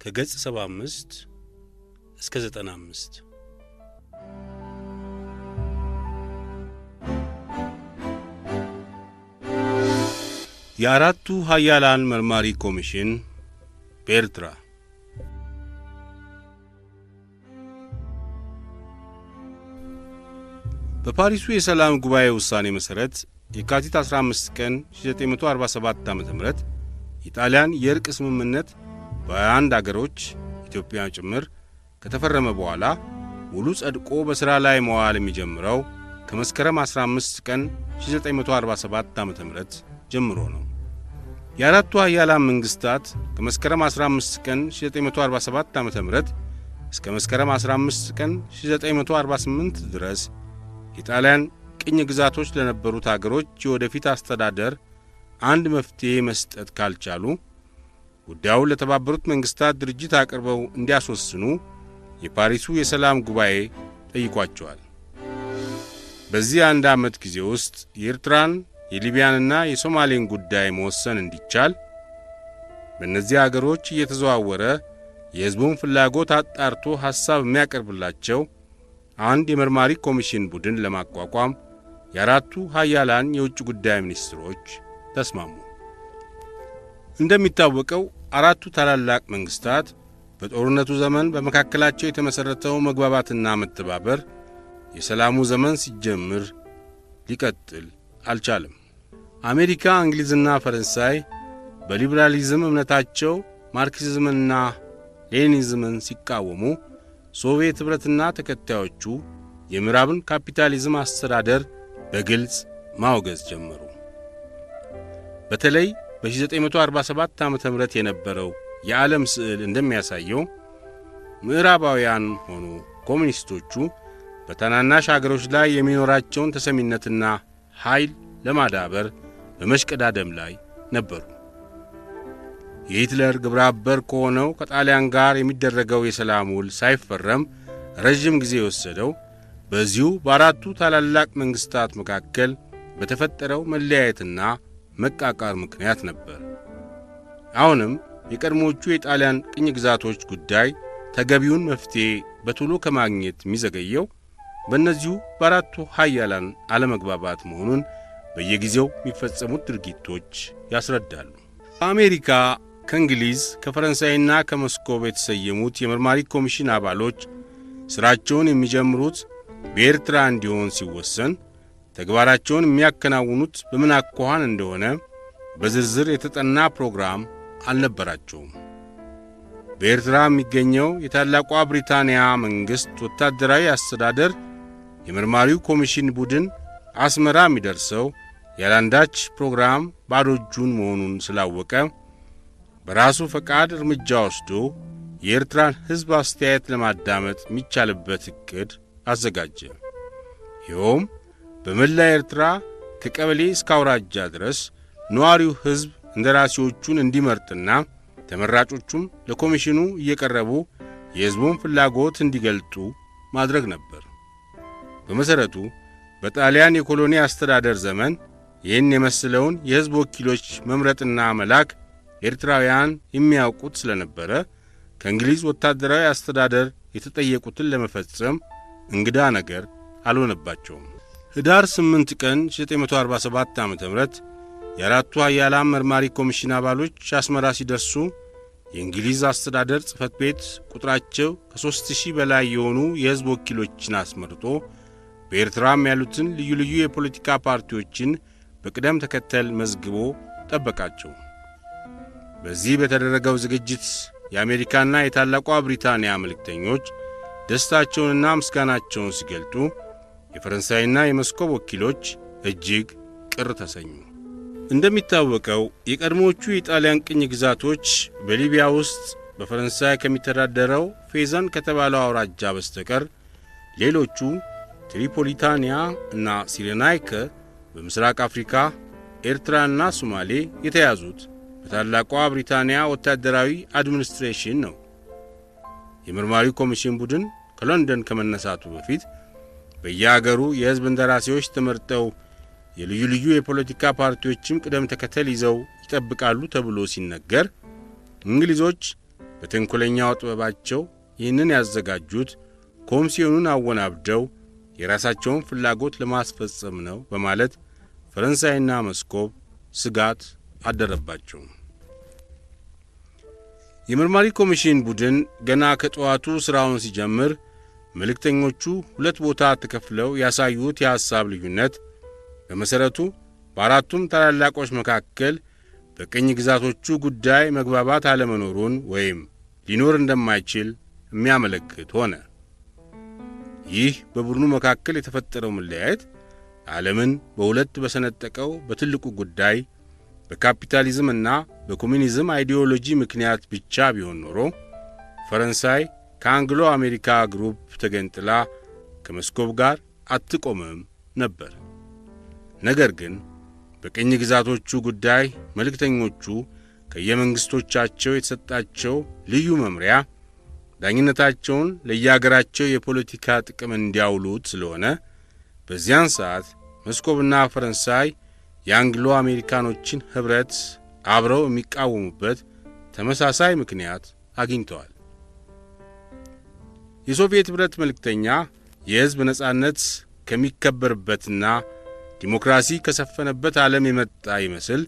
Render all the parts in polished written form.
ከገጽ 75 እስከ 95 የአራቱ ኃያላን መርማሪ ኮሚሽን በኤርትራ በፓሪሱ የሰላም ጉባኤ ውሳኔ መሰረት የካቲት 15 ቀን 1947 ዓ.ም የጣሊያን የእርቅ ስምምነት በ21 አገሮች ኢትዮጵያ ጭምር ከተፈረመ በኋላ ሙሉ ጸድቆ በሥራ ላይ መዋል የሚጀምረው ከመስከረም 15 ቀን 1947 ዓ.ም ጀምሮ ነው። የአራቱ ኃያላን መንግስታት ከመስከረም 15 ቀን 1947 ዓ.ም እስከ መስከረም 15 ቀን 1948 ድረስ የጣሊያን ቅኝ ግዛቶች ለነበሩት አገሮች የወደፊት አስተዳደር አንድ መፍትሄ መስጠት ካልቻሉ ጉዳዩን ለተባበሩት መንግስታት ድርጅት አቅርበው እንዲያስወስኑ የፓሪሱ የሰላም ጉባኤ ጠይቋቸዋል። በዚህ አንድ ዓመት ጊዜ ውስጥ የኤርትራን የሊቢያንና የሶማሌን ጉዳይ መወሰን እንዲቻል በእነዚህ አገሮች እየተዘዋወረ የሕዝቡን ፍላጎት አጣርቶ ሐሳብ የሚያቀርብላቸው አንድ የመርማሪ ኮሚሽን ቡድን ለማቋቋም የአራቱ ኃያላን የውጭ ጉዳይ ሚኒስትሮች ተስማሙ። እንደሚታወቀው አራቱ ታላላቅ መንግስታት በጦርነቱ ዘመን በመካከላቸው የተመሠረተው መግባባትና መተባበር የሰላሙ ዘመን ሲጀምር ሊቀጥል አልቻለም። አሜሪካ፣ እንግሊዝና ፈረንሳይ በሊበራሊዝም እምነታቸው ማርክሲዝምንና ሌኒኒዝምን ሲቃወሙ ሶቪየት ኅብረትና ተከታዮቹ የምዕራብን ካፒታሊዝም አስተዳደር በግልጽ ማውገዝ ጀመሩ። በተለይ በ1947 ዓ.ም የነበረው የዓለም ስዕል እንደሚያሳየው ምዕራባውያን ሆኑ ኮሚኒስቶቹ በታናናሽ አገሮች ላይ የሚኖራቸውን ተሰሚነትና ኃይል ለማዳበር በመሽቀዳደም ላይ ነበሩ። የሂትለር ግብረ አበር ከሆነው ከጣሊያን ጋር የሚደረገው የሰላም ውል ሳይፈረም ረዥም ጊዜ የወሰደው በዚሁ በአራቱ ታላላቅ መንግስታት መካከል በተፈጠረው መለያየትና መቃቃር ምክንያት ነበር። አሁንም የቀድሞቹ የጣሊያን ቅኝ ግዛቶች ጉዳይ ተገቢውን መፍትሄ በቶሎ ከማግኘት የሚዘገየው በእነዚሁ በአራቱ ኃያላን አለመግባባት መሆኑን በየጊዜው የሚፈጸሙት ድርጊቶች ያስረዳሉ። አሜሪካ ከእንግሊዝ ከፈረንሳይና ከሞስኮቭ የተሰየሙት የመርማሪ ኮሚሽን አባሎች ሥራቸውን የሚጀምሩት በኤርትራ እንዲሆን ሲወሰን ተግባራቸውን የሚያከናውኑት በምን አኳኋን እንደሆነ በዝርዝር የተጠና ፕሮግራም አልነበራቸውም። በኤርትራ የሚገኘው የታላቋ ብሪታንያ መንግሥት ወታደራዊ አስተዳደር የመርማሪው ኮሚሽን ቡድን አስመራ የሚደርሰው ያላንዳች ፕሮግራም ባዶ እጁን መሆኑን ስላወቀ በራሱ ፈቃድ እርምጃ ወስዶ የኤርትራን ሕዝብ አስተያየት ለማዳመጥ የሚቻልበት ዕቅድ አዘጋጀ። ይኸውም በመላ ኤርትራ ከቀበሌ እስከ አውራጃ ድረስ ነዋሪው ሕዝብ እንደራሴዎቹን እንዲመርጥና ተመራጮቹም ለኮሚሽኑ እየቀረቡ የሕዝቡን ፍላጎት እንዲገልጡ ማድረግ ነበር። በመሠረቱ በጣሊያን የኮሎኒ አስተዳደር ዘመን ይህን የመሰለውን የሕዝብ ወኪሎች መምረጥና መላክ ኤርትራውያን የሚያውቁት ስለነበረ ከእንግሊዝ ወታደራዊ አስተዳደር የተጠየቁትን ለመፈጸም እንግዳ ነገር አልሆነባቸውም። ህዳር 8 ቀን 1947 ዓ.ም የአራቱ ኃያላን መርማሪ ኮሚሽን አባሎች አስመራ ሲደርሱ የእንግሊዝ አስተዳደር ጽሕፈት ቤት ቁጥራቸው ከ3000 በላይ የሆኑ የሕዝብ ወኪሎችን አስመርጦ በኤርትራም ያሉትን ልዩ ልዩ የፖለቲካ ፓርቲዎችን በቅደም ተከተል መዝግቦ ጠበቃቸው። በዚህ በተደረገው ዝግጅት የአሜሪካና የታላቋ ብሪታንያ መልእክተኞች ደስታቸውንና ምስጋናቸውን ሲገልጡ የፈረንሳይና የሞስኮቭ ወኪሎች እጅግ ቅር ተሰኙ። እንደሚታወቀው የቀድሞዎቹ የጣሊያን ቅኝ ግዛቶች በሊቢያ ውስጥ በፈረንሳይ ከሚተዳደረው ፌዘን ከተባለው አውራጃ በስተቀር ሌሎቹ ትሪፖሊታንያ እና ሲሬናይከ በምስራቅ አፍሪካ፣ ኤርትራና ሶማሌ የተያዙት በታላቋ ብሪታንያ ወታደራዊ አድሚኒስትሬሽን ነው። የመርማሪው ኮሚሽን ቡድን ከሎንደን ከመነሳቱ በፊት በየአገሩ የሕዝብ እንደራሴዎች ተመርጠው የልዩ ልዩ የፖለቲካ ፓርቲዎችም ቅደም ተከተል ይዘው ይጠብቃሉ ተብሎ ሲነገር እንግሊዞች በተንኮለኛው ጥበባቸው ይህንን ያዘጋጁት ኮሚሲዮኑን አወናብደው የራሳቸውን ፍላጎት ለማስፈጸም ነው በማለት ፈረንሳይና መስኮብ ስጋት አደረባቸው። የመርማሪ ኮሚሽን ቡድን ገና ከጠዋቱ ሥራውን ሲጀምር መልእክተኞቹ ሁለት ቦታ ተከፍለው ያሳዩት የሐሳብ ልዩነት በመሠረቱ በአራቱም ታላላቆች መካከል በቅኝ ግዛቶቹ ጉዳይ መግባባት አለመኖሩን ወይም ሊኖር እንደማይችል የሚያመለክት ሆነ። ይህ በቡድኑ መካከል የተፈጠረው መለያየት ዓለምን በሁለት በሰነጠቀው በትልቁ ጉዳይ በካፒታሊዝምና በኮሚኒዝም አይዲዮሎጂ ምክንያት ብቻ ቢሆን ኖሮ ፈረንሳይ ከአንግሎ አሜሪካ ግሩፕ ተገንጥላ ከመስኮብ ጋር አትቆምም ነበር። ነገር ግን በቅኝ ግዛቶቹ ጉዳይ መልእክተኞቹ ከየመንግሥቶቻቸው የተሰጣቸው ልዩ መምሪያ ዳኝነታቸውን ለየአገራቸው የፖለቲካ ጥቅም እንዲያውሉት ስለሆነ በዚያን ሰዓት መስኮብና ፈረንሳይ የአንግሎ አሜሪካኖችን ኅብረት አብረው የሚቃወሙበት ተመሳሳይ ምክንያት አግኝተዋል። የሶቪየት ኅብረት መልእክተኛ የሕዝብ ነጻነት ከሚከበርበትና ዲሞክራሲ ከሰፈነበት ዓለም የመጣ ይመስል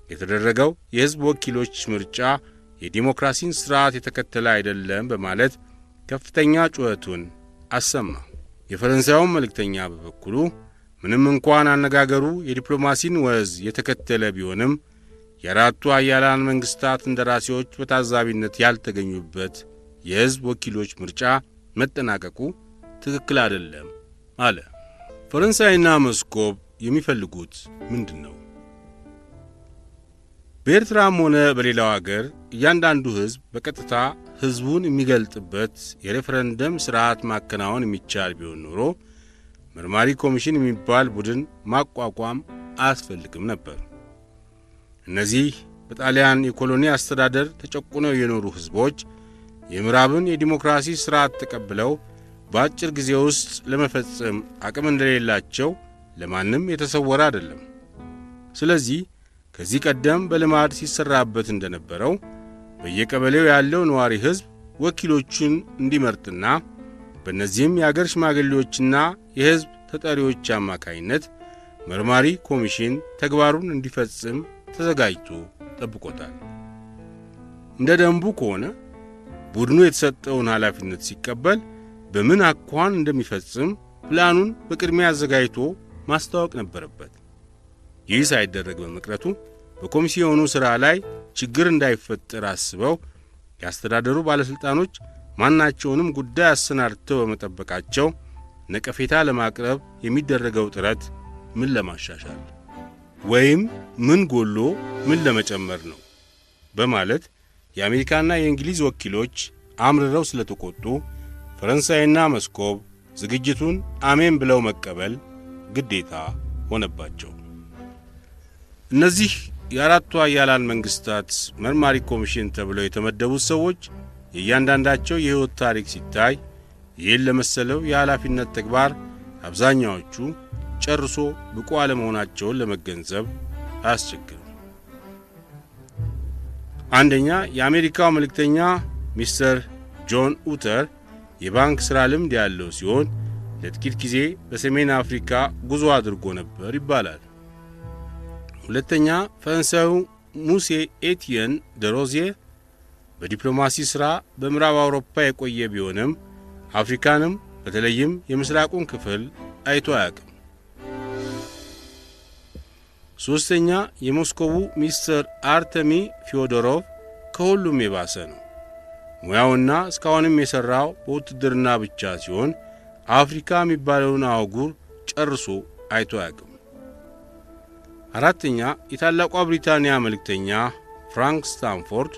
የተደረገው የሕዝብ ወኪሎች ምርጫ የዲሞክራሲን ሥርዓት የተከተለ አይደለም በማለት ከፍተኛ ጩኸቱን አሰማ። የፈረንሳዩም መልእክተኛ በበኩሉ ምንም እንኳን አነጋገሩ የዲፕሎማሲን ወዝ የተከተለ ቢሆንም የአራቱ ኃያላን መንግሥታት እንደራሴዎች በታዛቢነት ያልተገኙበት የሕዝብ ወኪሎች ምርጫ መጠናቀቁ ትክክል አይደለም አለ። ፈረንሳይና መስኮብ የሚፈልጉት ምንድን ነው? በኤርትራም ሆነ በሌላው አገር እያንዳንዱ ሕዝብ በቀጥታ ሕዝቡን የሚገልጥበት የሬፈረንደም ሥርዓት ማከናወን የሚቻል ቢሆን ኖሮ መርማሪ ኮሚሽን የሚባል ቡድን ማቋቋም አያስፈልግም ነበር። እነዚህ በጣሊያን የኮሎኒ አስተዳደር ተጨቁነው የኖሩ ሕዝቦች የምዕራብን የዲሞክራሲ ሥርዓት ተቀብለው በአጭር ጊዜ ውስጥ ለመፈጸም አቅም እንደሌላቸው ለማንም የተሰወረ አይደለም። ስለዚህ ከዚህ ቀደም በልማድ ሲሰራበት እንደነበረው በየቀበሌው ያለው ነዋሪ ሕዝብ ወኪሎቹን እንዲመርጥና በእነዚህም የአገር ሽማግሌዎችና የሕዝብ ተጠሪዎች አማካይነት መርማሪ ኮሚሽን ተግባሩን እንዲፈጽም ተዘጋጅቶ ጠብቆታል። እንደ ደንቡ ከሆነ ቡድኑ የተሰጠውን ኃላፊነት ሲቀበል በምን አኳኋን እንደሚፈጽም ፕላኑን በቅድሚያ አዘጋጅቶ ማስታወቅ ነበረበት። ይህ ሳይደረግ በመቅረቱ በኮሚሲዮኑ ሥራ ላይ ችግር እንዳይፈጠር አስበው የአስተዳደሩ ባለሥልጣኖች ማናቸውንም ጉዳይ አሰናድተው በመጠበቃቸው ነቀፌታ ለማቅረብ የሚደረገው ጥረት ምን ለማሻሻል ወይም ምን ጎሎ ምን ለመጨመር ነው በማለት የአሜሪካና የእንግሊዝ ወኪሎች አምርረው ስለተቆጡ ፈረንሳይና መስኮብ ዝግጅቱን አሜን ብለው መቀበል ግዴታ ሆነባቸው። እነዚህ የአራቱ ኃያላን መንግሥታት መርማሪ ኮሚሽን ተብለው የተመደቡት ሰዎች የእያንዳንዳቸው የሕይወት ታሪክ ሲታይ ይህን ለመሰለው የኃላፊነት ተግባር አብዛኛዎቹ ጨርሶ ብቁ አለመሆናቸውን ለመገንዘብ አያስቸግርም። አንደኛ፣ የአሜሪካው መልእክተኛ ሚስተር ጆን ኡተር የባንክ ሥራ ልምድ ያለው ሲሆን ለጥቂት ጊዜ በሰሜን አፍሪካ ጉዞ አድርጎ ነበር ይባላል። ሁለተኛ፣ ፈረንሳዩ ሙሴ ኤቲየን ደሮዚየ በዲፕሎማሲ ሥራ በምዕራብ አውሮፓ የቆየ ቢሆንም አፍሪካንም በተለይም የምስራቁን ክፍል አይቶ አያውቅም። ሦስተኛ፣ የሞስኮቡ ሚስተር አርተሚ ፊዮዶሮቭ ከሁሉም የባሰ ነው። ሙያውና እስካሁንም የሠራው በውትድርና ብቻ ሲሆን አፍሪካ የሚባለውን አህጉር ጨርሶ አይቶ አያውቅም። አራተኛ፣ የታላቋ ብሪታንያ መልእክተኛ ፍራንክ ስታንፎርድ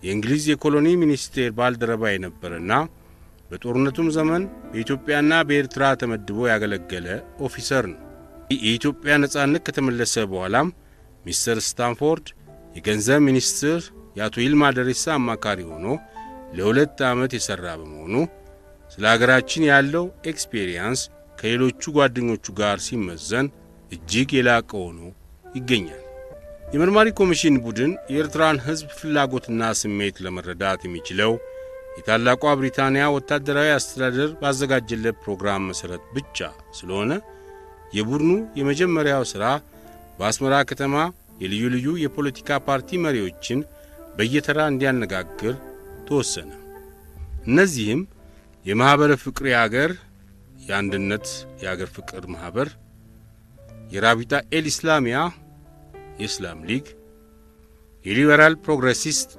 የእንግሊዝ የኮሎኒ ሚኒስቴር ባልደረባ የነበረና በጦርነቱም ዘመን በኢትዮጵያና በኤርትራ ተመድቦ ያገለገለ ኦፊሰር ነው። የኢትዮጵያ ነጻነት ከተመለሰ በኋላም ሚስተር ስታንፎርድ የገንዘብ ሚኒስትር የአቶ ይልማ ደሬሳ አማካሪ ሆኖ ለ2 ዓመት የሠራ በመሆኑ ስለ አገራችን ያለው ኤክስፔሪየንስ ከሌሎቹ ጓደኞቹ ጋር ሲመዘን እጅግ የላቀ ሆኖ ይገኛል። የመርማሪ ኮሚሽን ቡድን የኤርትራን ሕዝብ ፍላጎትና ስሜት ለመረዳት የሚችለው የታላቋ ብሪታንያ ወታደራዊ አስተዳደር ባዘጋጀለት ፕሮግራም መሠረት ብቻ ስለሆነ የቡድኑ የመጀመሪያው ሥራ በአስመራ ከተማ የልዩ ልዩ የፖለቲካ ፓርቲ መሪዎችን በየተራ እንዲያነጋግር ተወሰነ። እነዚህም የማኅበረ ፍቅር የአገር የአንድነት የአገር ፍቅር ማኅበር፣ የራቢጣ ኤል ኢስላሚያ የእስላም ሊግ፣ የሊበራል ፕሮግሬሲስት፣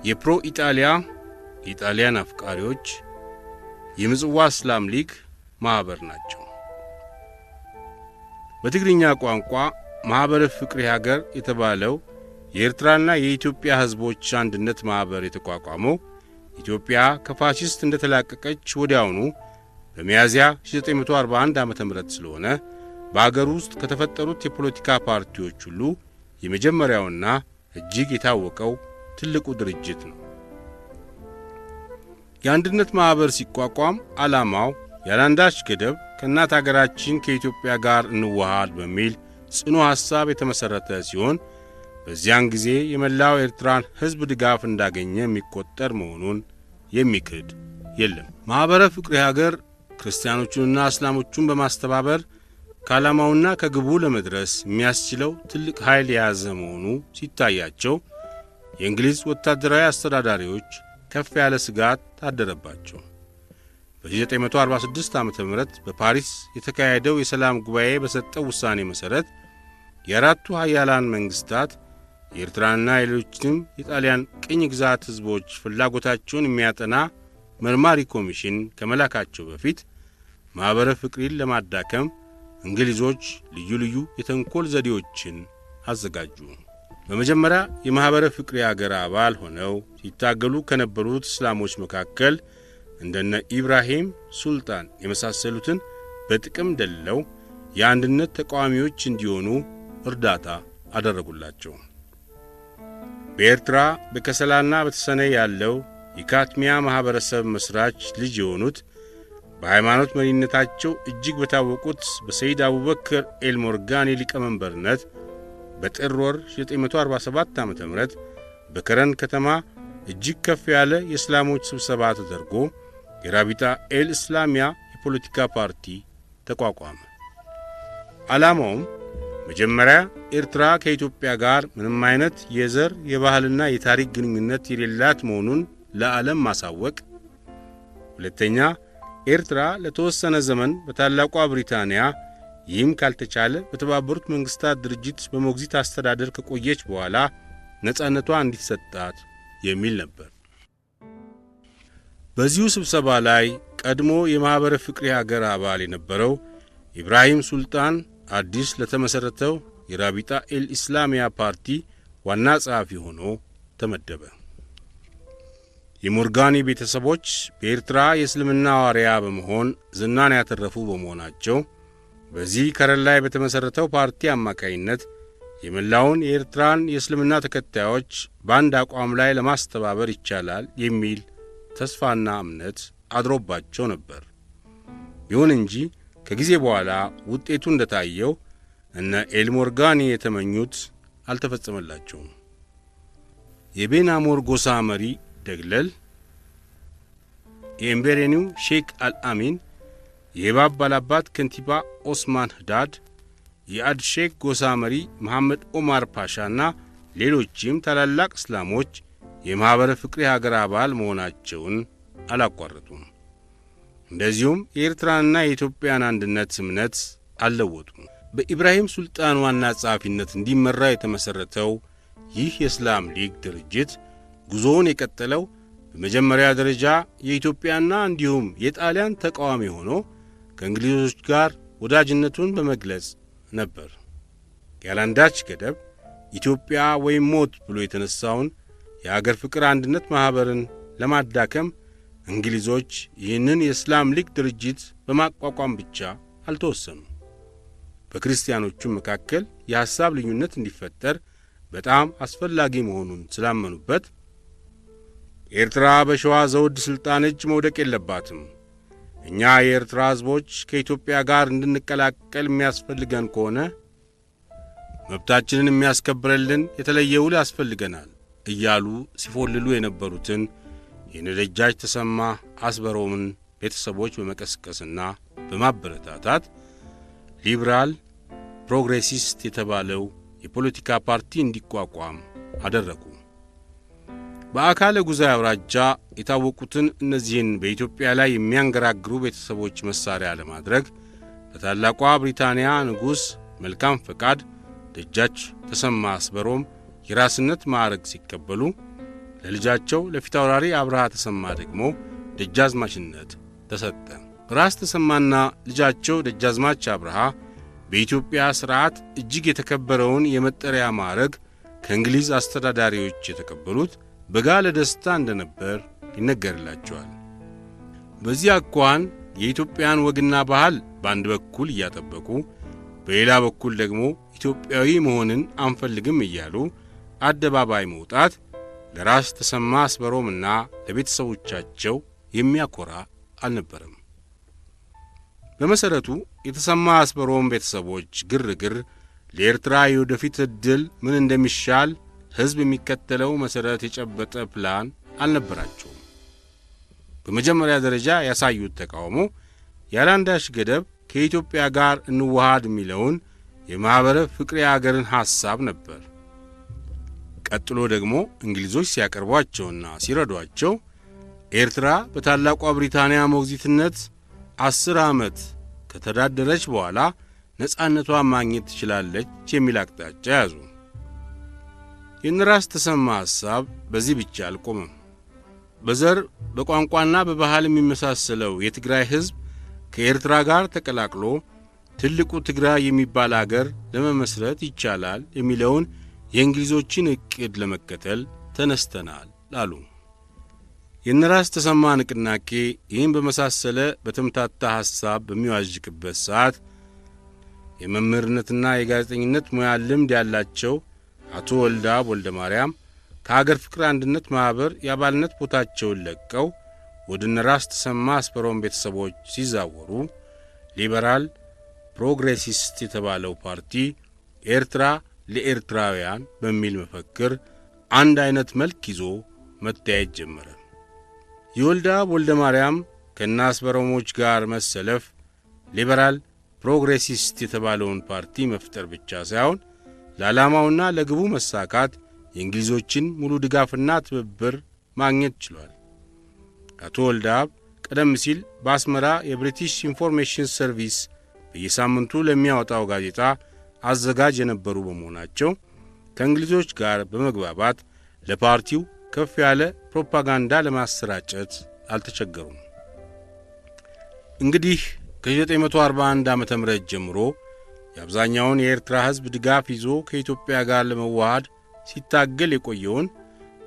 የፕሮ ኢጣሊያ የኢጣሊያን አፍቃሪዎች፣ የምጽዋ እስላም ሊግ ማኅበር ናቸው። በትግርኛ ቋንቋ ማኅበረ ፍቅር የሀገር የተባለው የኤርትራና የኢትዮጵያ ሕዝቦች አንድነት ማኅበር የተቋቋመው ኢትዮጵያ ከፋሽስት እንደተላቀቀች ወዲያውኑ በሚያዝያ 1941 ዓ.ም ስለሆነ በአገር ውስጥ ከተፈጠሩት የፖለቲካ ፓርቲዎች ሁሉ የመጀመሪያውና እጅግ የታወቀው ትልቁ ድርጅት ነው። የአንድነት ማኅበር ሲቋቋም ዓላማው ያላንዳች ገደብ ከእናት አገራችን ከኢትዮጵያ ጋር እንዋሃድ በሚል ጽኑ ሐሳብ የተመሠረተ ሲሆን በዚያን ጊዜ የመላው ኤርትራን ሕዝብ ድጋፍ እንዳገኘ የሚቆጠር መሆኑን የሚክድ የለም። ማኅበረ ፍቅር የሀገር ክርስቲያኖቹንና እስላሞቹን በማስተባበር ከዓላማውና ከግቡ ለመድረስ የሚያስችለው ትልቅ ኃይል የያዘ መሆኑ ሲታያቸው የእንግሊዝ ወታደራዊ አስተዳዳሪዎች ከፍ ያለ ስጋት ታደረባቸው። በ1946 ዓ.ም በፓሪስ የተካሄደው የሰላም ጉባኤ በሰጠው ውሳኔ መሠረት የአራቱ ኃያላን መንግሥታት የኤርትራንና የሌሎችንም የጣሊያን ቅኝ ግዛት ሕዝቦች ፍላጎታቸውን የሚያጠና መርማሪ ኮሚሽን ከመላካቸው በፊት ማኅበረ ፍቅርን ለማዳከም እንግሊዞች ልዩ ልዩ የተንኰል ዘዴዎችን አዘጋጁ። በመጀመሪያ የማኅበረ ፍቅር የአገር አባል ሆነው ሲታገሉ ከነበሩት እስላሞች መካከል እንደነ ኢብራሂም ሱልጣን የመሳሰሉትን በጥቅም ደልለው የአንድነት ተቃዋሚዎች እንዲሆኑ እርዳታ አደረጉላቸው። በኤርትራ በከሰላና በተሰነይ ያለው የካትሚያ ማኅበረሰብ መሥራች ልጅ የሆኑት በሃይማኖት መሪነታቸው እጅግ በታወቁት በሰይድ አቡበክር ኤል ሞርጋኒ ሊቀመንበርነት በጥር ወር 1947 ዓ.ም በከረን ከተማ እጅግ ከፍ ያለ የእስላሞች ስብሰባ ተደርጎ የራቢጣ ኤል ኢስላሚያ የፖለቲካ ፓርቲ ተቋቋመ። ዓላማውም መጀመሪያ ኤርትራ ከኢትዮጵያ ጋር ምንም አይነት የዘር የባህልና የታሪክ ግንኙነት የሌላት መሆኑን ለዓለም ማሳወቅ፣ ሁለተኛ ኤርትራ ለተወሰነ ዘመን በታላቋ ብሪታንያ ይህም ካልተቻለ በተባበሩት መንግሥታት ድርጅት በሞግዚት አስተዳደር ከቆየች በኋላ ነጻነቷ እንዲሰጣት የሚል ነበር። በዚሁ ስብሰባ ላይ ቀድሞ የማኅበረ ፍቅር የሀገር አባል የነበረው ኢብራሂም ሱልጣን አዲስ ለተመሠረተው የራቢጣ ኤል ኢስላሚያ ፓርቲ ዋና ጸሐፊ ሆኖ ተመደበ። የሞርጋኒ ቤተሰቦች በኤርትራ የእስልምና ሐዋርያ በመሆን ዝናን ያተረፉ በመሆናቸው በዚህ ከረን ላይ በተመሠረተው ፓርቲ አማካይነት የመላውን የኤርትራን የእስልምና ተከታዮች በአንድ አቋም ላይ ለማስተባበር ይቻላል የሚል ተስፋና እምነት አድሮባቸው ነበር። ይሁን እንጂ ከጊዜ በኋላ ውጤቱ እንደታየው እነ ኤል ሞርጋኒ የተመኙት አልተፈጸመላቸውም። የቤናሞር ጎሳ መሪ ደግለል፣ የኤምቤሬኒው ሼክ አልአሚን፣ የባብ ባላባት ከንቲባ ኦስማን ህዳድ፣ የአድ ሼክ ጎሳ መሪ መሐመድ ኦማር ፓሻና ሌሎችም ታላላቅ እስላሞች የማኅበረ ፍቅር የሀገር አባል መሆናቸውን አላቋረጡም። እንደዚሁም የኤርትራንና የኢትዮጵያን አንድነት እምነት አልለወጡም። በኢብራሂም ሱልጣን ዋና ጸሐፊነት እንዲመራ የተመሠረተው ይህ የእስላም ሊግ ድርጅት ጉዞውን የቀጠለው በመጀመሪያ ደረጃ የኢትዮጵያና እንዲሁም የጣሊያን ተቃዋሚ ሆኖ ከእንግሊዞች ጋር ወዳጅነቱን በመግለጽ ነበር። ያላንዳች ገደብ ኢትዮጵያ ወይም ሞት ብሎ የተነሳውን የአገር ፍቅር አንድነት ማኅበርን ለማዳከም እንግሊዞች ይህንን የእስላም ሊግ ድርጅት በማቋቋም ብቻ አልተወሰኑም። በክርስቲያኖቹም መካከል የሐሳብ ልዩነት እንዲፈጠር በጣም አስፈላጊ መሆኑን ስላመኑበት ኤርትራ በሸዋ ዘውድ ሥልጣን እጅ መውደቅ የለባትም፣ እኛ የኤርትራ ሕዝቦች ከኢትዮጵያ ጋር እንድንቀላቀል የሚያስፈልገን ከሆነ መብታችንን የሚያስከብርልን የተለየ ውል ያስፈልገናል እያሉ ሲፎልሉ የነበሩትን የነደጃጅ ተሰማ አስበሮምን ቤተሰቦች በመቀስቀስና በማበረታታት ሊበራል ፕሮግሬሲስት የተባለው የፖለቲካ ፓርቲ እንዲቋቋም አደረጉ። በአካለ ጉዛይ አውራጃ የታወቁትን እነዚህን በኢትዮጵያ ላይ የሚያንገራግሩ ቤተሰቦች መሳሪያ ለማድረግ በታላቋ ብሪታንያ ንጉሥ መልካም ፈቃድ ደጃች ተሰማ አስበሮም የራስነት ማዕረግ ሲቀበሉ ለልጃቸው ለፊታውራሪ አብርሃ ተሰማ ደግሞ ደጃዝማችነት ተሰጠ። ራስ ተሰማና ልጃቸው ደጃዝማች አብርሃ በኢትዮጵያ ሥርዓት እጅግ የተከበረውን የመጠሪያ ማዕረግ ከእንግሊዝ አስተዳዳሪዎች የተቀበሉት በጋለ ደስታ እንደነበር ይነገርላቸዋል። በዚህ አኳኋን የኢትዮጵያን ወግና ባህል በአንድ በኩል እያጠበቁ በሌላ በኩል ደግሞ ኢትዮጵያዊ መሆንን አንፈልግም እያሉ አደባባይ መውጣት ለራስ ተሰማ አስበሮምና ለቤተሰቦቻቸው የሚያኮራ አልነበረም። በመሰረቱ የተሰማ አስበሮም ቤተሰቦች ግርግር ለኤርትራ የወደፊት ዕድል ምን እንደሚሻል ሕዝብ የሚከተለው መሰረት የጨበጠ ፕላን አልነበራቸውም። በመጀመሪያ ደረጃ ያሳዩት ተቃውሞ ያላንዳች ገደብ ከኢትዮጵያ ጋር እንዋሃድ የሚለውን የማኅበረ ፍቅሬ አገርን ሐሳብ ነበር። ቀጥሎ ደግሞ እንግሊዞች ሲያቀርቧቸውና ሲረዷቸው ኤርትራ በታላቋ ብሪታንያ ሞግዚትነት 10 ዓመት ከተዳደረች በኋላ ነጻነቷን ማግኘት ትችላለች የሚል አቅጣጫ ያዙ። የነራስ ተሰማ ሐሳብ በዚህ ብቻ አልቆመም። በዘር በቋንቋና በባህል የሚመሳሰለው የትግራይ ሕዝብ ከኤርትራ ጋር ተቀላቅሎ ትልቁ ትግራይ የሚባል አገር ለመመስረት ይቻላል የሚለውን የእንግሊዞችን ዕቅድ ለመከተል ተነስተናል አሉ። የነራስ ተሰማ ንቅናቄ ይህን በመሳሰለ በተምታታ ሐሳብ በሚዋዥቅበት ሰዓት የመምህርነትና የጋዜጠኝነት ሙያ ልምድ ያላቸው አቶ ወልደአብ ወልደ ማርያም ከአገር ፍቅር አንድነት ማኅበር የአባልነት ቦታቸውን ለቀው ወደ ነራስ ተሰማ አስበሮም ቤተሰቦች ሲዛወሩ ሊበራል ፕሮግሬሲስት የተባለው ፓርቲ ኤርትራ ለኤርትራውያን በሚል መፈክር አንድ አይነት መልክ ይዞ መታየት ጀመረ። የወልደአብ ወልደ ማርያም ከነ አስበሮሞች ጋር መሰለፍ ሊበራል ፕሮግሬሲስት የተባለውን ፓርቲ መፍጠር ብቻ ሳይሆን ለዓላማውና ለግቡ መሳካት የእንግሊዞችን ሙሉ ድጋፍና ትብብር ማግኘት ችሏል። አቶ ወልደአብ ቀደም ሲል በአስመራ የብሪቲሽ ኢንፎርሜሽን ሰርቪስ በየሳምንቱ ለሚያወጣው ጋዜጣ አዘጋጅ የነበሩ በመሆናቸው ከእንግሊዞች ጋር በመግባባት ለፓርቲው ከፍ ያለ ፕሮፓጋንዳ ለማሰራጨት አልተቸገሩም። እንግዲህ ከ1941 ዓመተ ምህረት ጀምሮ የአብዛኛውን የኤርትራ ሕዝብ ድጋፍ ይዞ ከኢትዮጵያ ጋር ለመዋሃድ ሲታገል የቆየውን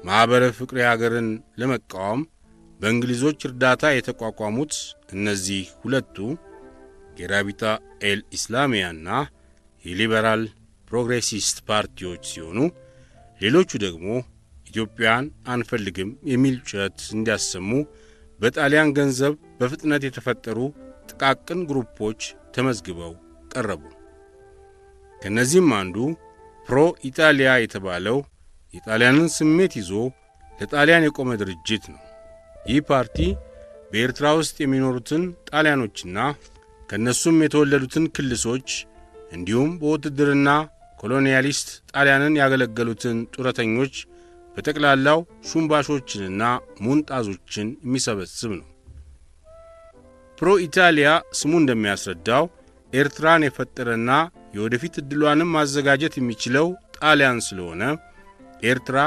ማኅበረ ፍቅሬ አገርን ለመቃወም በእንግሊዞች እርዳታ የተቋቋሙት እነዚህ ሁለቱ የራቢጣ ኤል ኢስላሚያና የሊበራል ፕሮግሬሲስት ፓርቲዎች ሲሆኑ ሌሎቹ ደግሞ ኢትዮጵያን አንፈልግም የሚል ጩኸት እንዲያሰሙ በጣሊያን ገንዘብ በፍጥነት የተፈጠሩ ጥቃቅን ግሩፖች ተመዝግበው ቀረቡ። ከነዚህም አንዱ ፕሮ ኢጣሊያ የተባለው የጣሊያንን ስሜት ይዞ ለጣሊያን የቆመ ድርጅት ነው። ይህ ፓርቲ በኤርትራ ውስጥ የሚኖሩትን ጣሊያኖችና ከነሱም የተወለዱትን ክልሶች እንዲሁም በውትድርና ኮሎኒያሊስት ጣሊያንን ያገለገሉትን ጡረተኞች በጠቅላላው ሹምባሾችንና ሙንጣዞችን የሚሰበስብ ነው። ፕሮ ኢጣሊያ ስሙ እንደሚያስረዳው ኤርትራን የፈጠረና የወደፊት ዕድሏንም ማዘጋጀት የሚችለው ጣሊያን ስለሆነ ኤርትራ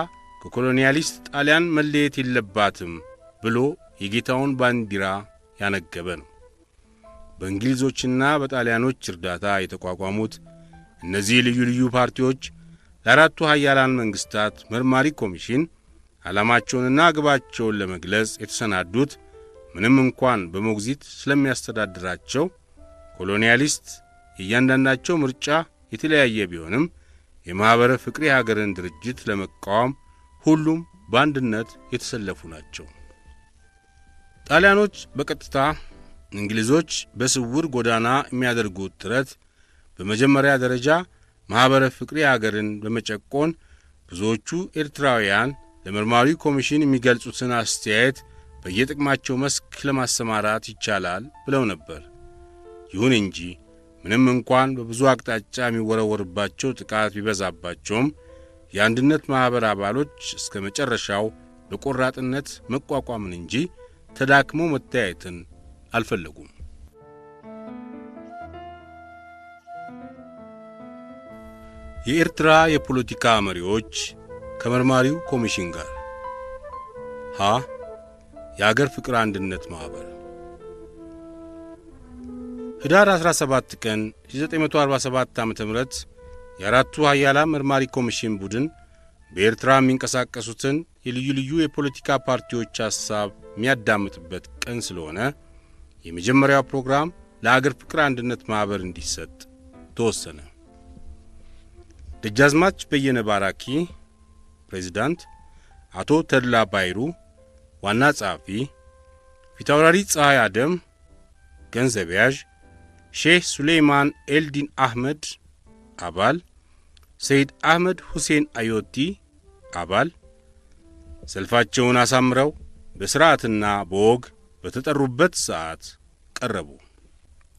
ከኮሎኒያሊስት ጣሊያን መለየት የለባትም ብሎ የጌታውን ባንዲራ ያነገበ ነው። በእንግሊዞችና በጣሊያኖች እርዳታ የተቋቋሙት እነዚህ ልዩ ልዩ ፓርቲዎች ለአራቱ ኃያላን መንግሥታት መርማሪ ኮሚሽን ዓላማቸውንና ግባቸውን ለመግለጽ የተሰናዱት ምንም እንኳን በሞግዚት ስለሚያስተዳድራቸው ኮሎኒያሊስት የእያንዳንዳቸው ምርጫ የተለያየ ቢሆንም የማኅበረ ፍቅሬ ሀገርን ድርጅት ለመቃወም ሁሉም በአንድነት የተሰለፉ ናቸው። ጣሊያኖች በቀጥታ እንግሊዞች በስውር ጎዳና የሚያደርጉት ጥረት በመጀመሪያ ደረጃ ማኅበረ ፍቅሬ አገርን በመጨቆን ብዙዎቹ ኤርትራውያን ለመርማሪ ኮሚሽን የሚገልጹትን አስተያየት በየጥቅማቸው መስክ ለማሰማራት ይቻላል ብለው ነበር። ይሁን እንጂ ምንም እንኳን በብዙ አቅጣጫ የሚወረወርባቸው ጥቃት ቢበዛባቸውም የአንድነት ማኅበር አባሎች እስከ መጨረሻው በቆራጥነት መቋቋምን እንጂ ተዳክሞ መታየትን አልፈለጉም። የኤርትራ የፖለቲካ መሪዎች ከመርማሪው ኮሚሽን ጋር የአገር ፍቅር አንድነት ማኅበር ህዳር 17 ቀን 1947 ዓ.ም የአራቱ ኃያላን መርማሪ ኮሚሽን ቡድን በኤርትራ የሚንቀሳቀሱትን የልዩ ልዩ የፖለቲካ ፓርቲዎች ሐሳብ የሚያዳምጥበት ቀን ስለሆነ የመጀመሪያው ፕሮግራም ለአገር ፍቅር አንድነት ማኅበር እንዲሰጥ ተወሰነ። ደጃዝማች በየነ ባራኪ ፕሬዝዳንት፣ አቶ ተድላ ባይሩ ዋና ጸሐፊ፣ ፊታውራሪ ፀሐይ አደም ገንዘብ ያዥ፣ ሼህ ሱሌይማን ኤልዲን አህመድ አባል፣ ሰይድ አህመድ ሁሴን አዮቲ አባል ሰልፋቸውን አሳምረው በሥርዓትና በወግ በተጠሩበት ሰዓት ቀረቡ።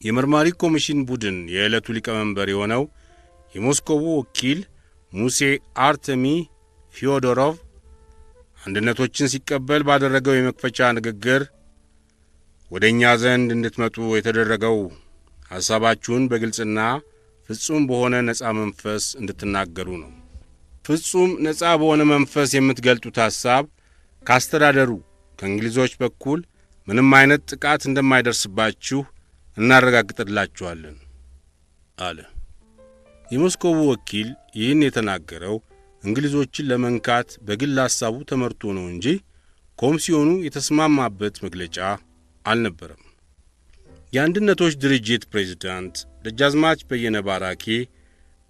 የመርማሪ ኮሚሽን ቡድን የዕለቱ ሊቀመንበር የሆነው የሞስኮቡ ወኪል ሙሴ አርተሚ ፊዮዶሮቭ አንድነቶችን ሲቀበል ባደረገው የመክፈቻ ንግግር ወደ እኛ ዘንድ እንድትመጡ የተደረገው ሐሳባችሁን በግልጽና ፍጹም በሆነ ነጻ መንፈስ እንድትናገሩ ነው። ፍጹም ነጻ በሆነ መንፈስ የምትገልጡት ሐሳብ ካስተዳደሩ ከእንግሊዞች በኩል ምንም አይነት ጥቃት እንደማይደርስባችሁ እናረጋግጥላችኋለን አለ። የሞስኮው ወኪል ይህን የተናገረው እንግሊዞችን ለመንካት በግል ሐሳቡ ተመርቶ ነው እንጂ ኮሚሲዮኑ የተስማማበት መግለጫ አልነበረም። የአንድነቶች ድርጅት ፕሬዝዳንት ደጃዝማች በየነ ባራኪ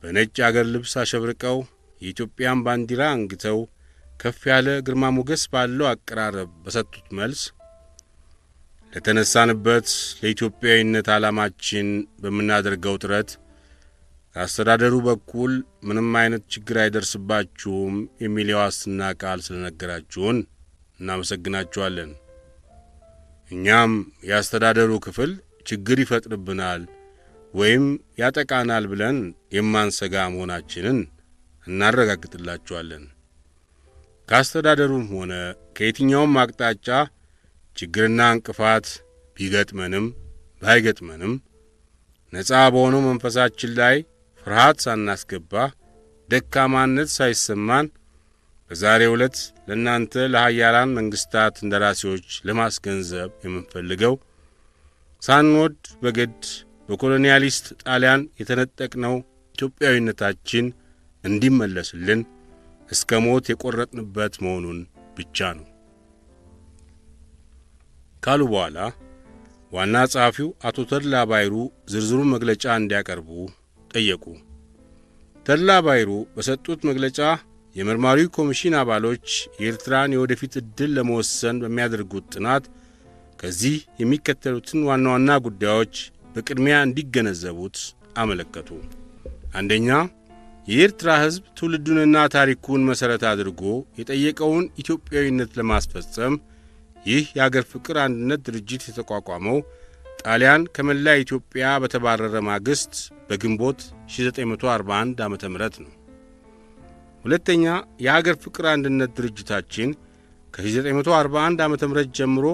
በነጭ አገር ልብስ አሸብርቀው የኢትዮጵያን ባንዲራ አንግተው ከፍ ያለ ግርማ ሞገስ ባለው አቀራረብ በሰጡት መልስ ለተነሳንበት ለኢትዮጵያዊነት ዓላማችን በምናደርገው ጥረት ከአስተዳደሩ በኩል ምንም አይነት ችግር አይደርስባችሁም የሚል የዋስትና ቃል ስለነገራችሁን እናመሰግናችኋለን። እኛም የአስተዳደሩ ክፍል ችግር ይፈጥርብናል ወይም ያጠቃናል ብለን የማንሰጋ መሆናችንን እናረጋግጥላችኋለን። ከአስተዳደሩም ሆነ ከየትኛውም አቅጣጫ ችግርና እንቅፋት ቢገጥመንም ባይገጥመንም ነጻ በሆነው መንፈሳችን ላይ ፍርሃት ሳናስገባ ደካማነት ሳይሰማን በዛሬው ዕለት ለእናንተ ለኃያላን መንግሥታት እንደራሴዎች ለማስገንዘብ የምንፈልገው ሳንወድ በግድ በኮሎኒያሊስት ጣሊያን የተነጠቅነው ኢትዮጵያዊነታችን እንዲመለስልን እስከ ሞት የቆረጥንበት መሆኑን ብቻ ነው ካሉ በኋላ ዋና ጸሐፊው አቶ ተድላ ባይሩ ዝርዝሩን መግለጫ እንዲያቀርቡ ጠየቁ። ተድላ ባይሩ በሰጡት መግለጫ የመርማሪው ኮሚሽን አባሎች የኤርትራን የወደፊት ዕድል ለመወሰን በሚያደርጉት ጥናት ከዚህ የሚከተሉትን ዋና ዋና ጉዳዮች በቅድሚያ እንዲገነዘቡት አመለከቱ። አንደኛ፣ የኤርትራ ሕዝብ ትውልዱንና ታሪኩን መሠረት አድርጎ የጠየቀውን ኢትዮጵያዊነት ለማስፈጸም ይህ የአገር ፍቅር አንድነት ድርጅት የተቋቋመው ጣሊያን ከመላ ኢትዮጵያ በተባረረ ማግስት በግንቦት 1941 ዓመተ ምህረት ነው። ሁለተኛ፣ የአገር ፍቅር አንድነት ድርጅታችን ከ1941 ዓመተ ምህረት ጀምሮ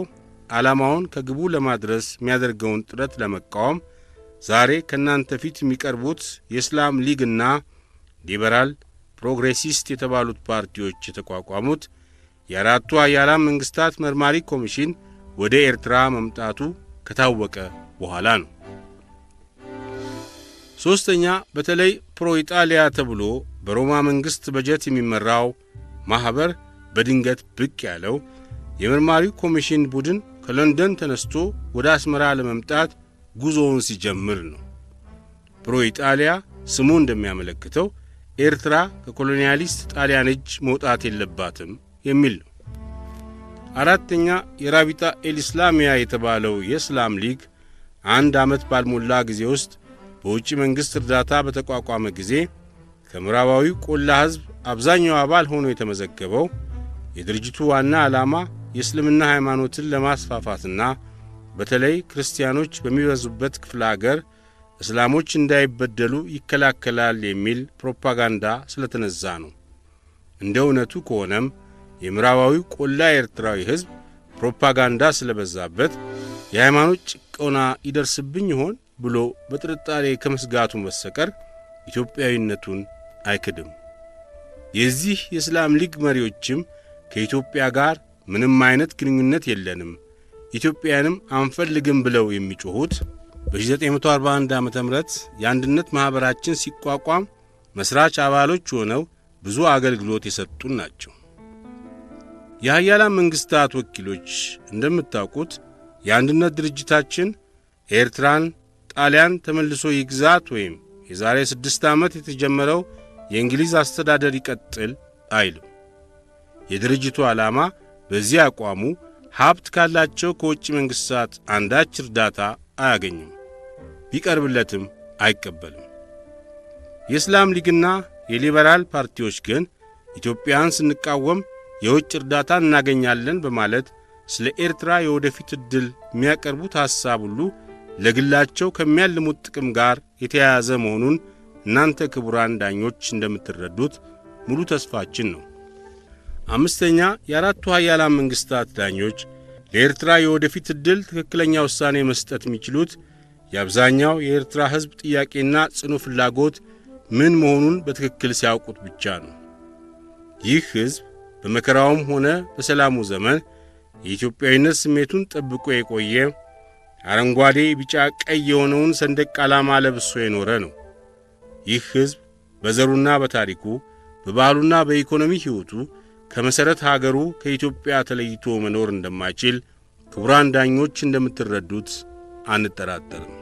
ዓላማውን ከግቡ ለማድረስ የሚያደርገውን ጥረት ለመቃወም ዛሬ ከእናንተ ፊት የሚቀርቡት የእስላም ሊግና ሊበራል ፕሮግሬሲስት የተባሉት ፓርቲዎች የተቋቋሙት የአራቱ ኃያላን መንግሥታት መርማሪ ኮሚሽን ወደ ኤርትራ መምጣቱ ከታወቀ በኋላ ነው። ሦስተኛ፣ በተለይ ፕሮ ኢጣሊያ ተብሎ በሮማ መንግሥት በጀት የሚመራው ማኅበር በድንገት ብቅ ያለው የመርማሪው ኮሚሽን ቡድን ከለንደን ተነስቶ ወደ አስመራ ለመምጣት ጉዞውን ሲጀምር ነው። ፕሮ ኢጣሊያ ስሙ እንደሚያመለክተው ኤርትራ ከኮሎኒያሊስት ጣሊያን እጅ መውጣት የለባትም የሚል ነው። አራተኛ፣ የራቢጣ ኤልኢስላሚያ የተባለው የእስላም ሊግ 1 ዓመት ባልሞላ ጊዜ ውስጥ በውጭ መንግሥት እርዳታ በተቋቋመ ጊዜ ከምዕራባዊው ቆላ ሕዝብ አብዛኛው አባል ሆኖ የተመዘገበው የድርጅቱ ዋና ዓላማ የእስልምና ሃይማኖትን ለማስፋፋትና በተለይ ክርስቲያኖች በሚበዙበት ክፍለ አገር እስላሞች እንዳይበደሉ ይከላከላል የሚል ፕሮፓጋንዳ ስለተነዛ ነው። እንደ እውነቱ ከሆነም የምዕራባዊው ቆላ ኤርትራዊ ሕዝብ ፕሮፓጋንዳ ስለበዛበት የሃይማኖት ጭቆና ይደርስብኝ ይሆን ብሎ በጥርጣሬ ከመስጋቱ በስተቀር ኢትዮጵያዊነቱን አይክድም። የዚህ የእስላም ሊግ መሪዎችም ከኢትዮጵያ ጋር ምንም አይነት ግንኙነት የለንም፣ ኢትዮጵያንም አንፈልግም ብለው የሚጮሁት በ1941 ዓ.ም የአንድነት ማኅበራችን ሲቋቋም መስራች አባሎች ሆነው ብዙ አገልግሎት የሰጡን ናቸው። የኃያላን መንግሥታት ወኪሎች እንደምታውቁት የአንድነት ድርጅታችን ኤርትራን ጣሊያን ተመልሶ ይግዛት ወይም የዛሬ 6 ዓመት የተጀመረው የእንግሊዝ አስተዳደር ይቀጥል አይልም። የድርጅቱ ዓላማ በዚህ አቋሙ ሀብት ካላቸው ከውጭ መንግሥታት አንዳች እርዳታ አያገኝም፣ ቢቀርብለትም አይቀበልም። የእስላም ሊግና የሊበራል ፓርቲዎች ግን ኢትዮጵያን ስንቃወም የውጭ እርዳታ እናገኛለን በማለት ስለ ኤርትራ የወደፊት ዕድል የሚያቀርቡት ሐሳብ ሁሉ ለግላቸው ከሚያልሙት ጥቅም ጋር የተያያዘ መሆኑን እናንተ ክቡራን ዳኞች እንደምትረዱት ሙሉ ተስፋችን ነው። አምስተኛ የአራቱ ኃያላን መንግሥታት ዳኞች ለኤርትራ የወደፊት ዕድል ትክክለኛ ውሳኔ መስጠት የሚችሉት የአብዛኛው የኤርትራ ሕዝብ ጥያቄና ጽኑ ፍላጎት ምን መሆኑን በትክክል ሲያውቁት ብቻ ነው። ይህ ሕዝብ በመከራውም ሆነ በሰላሙ ዘመን የኢትዮጵያዊነት ስሜቱን ጠብቆ የቆየ አረንጓዴ፣ ቢጫ፣ ቀይ የሆነውን ሰንደቅ ዓላማ ለብሶ የኖረ ነው። ይህ ሕዝብ በዘሩና በታሪኩ በባህሉና በኢኮኖሚ ሕይወቱ ከመሠረት ሀገሩ ከኢትዮጵያ ተለይቶ መኖር እንደማይችል ክቡራን ዳኞች እንደምትረዱት አንጠራጠርም።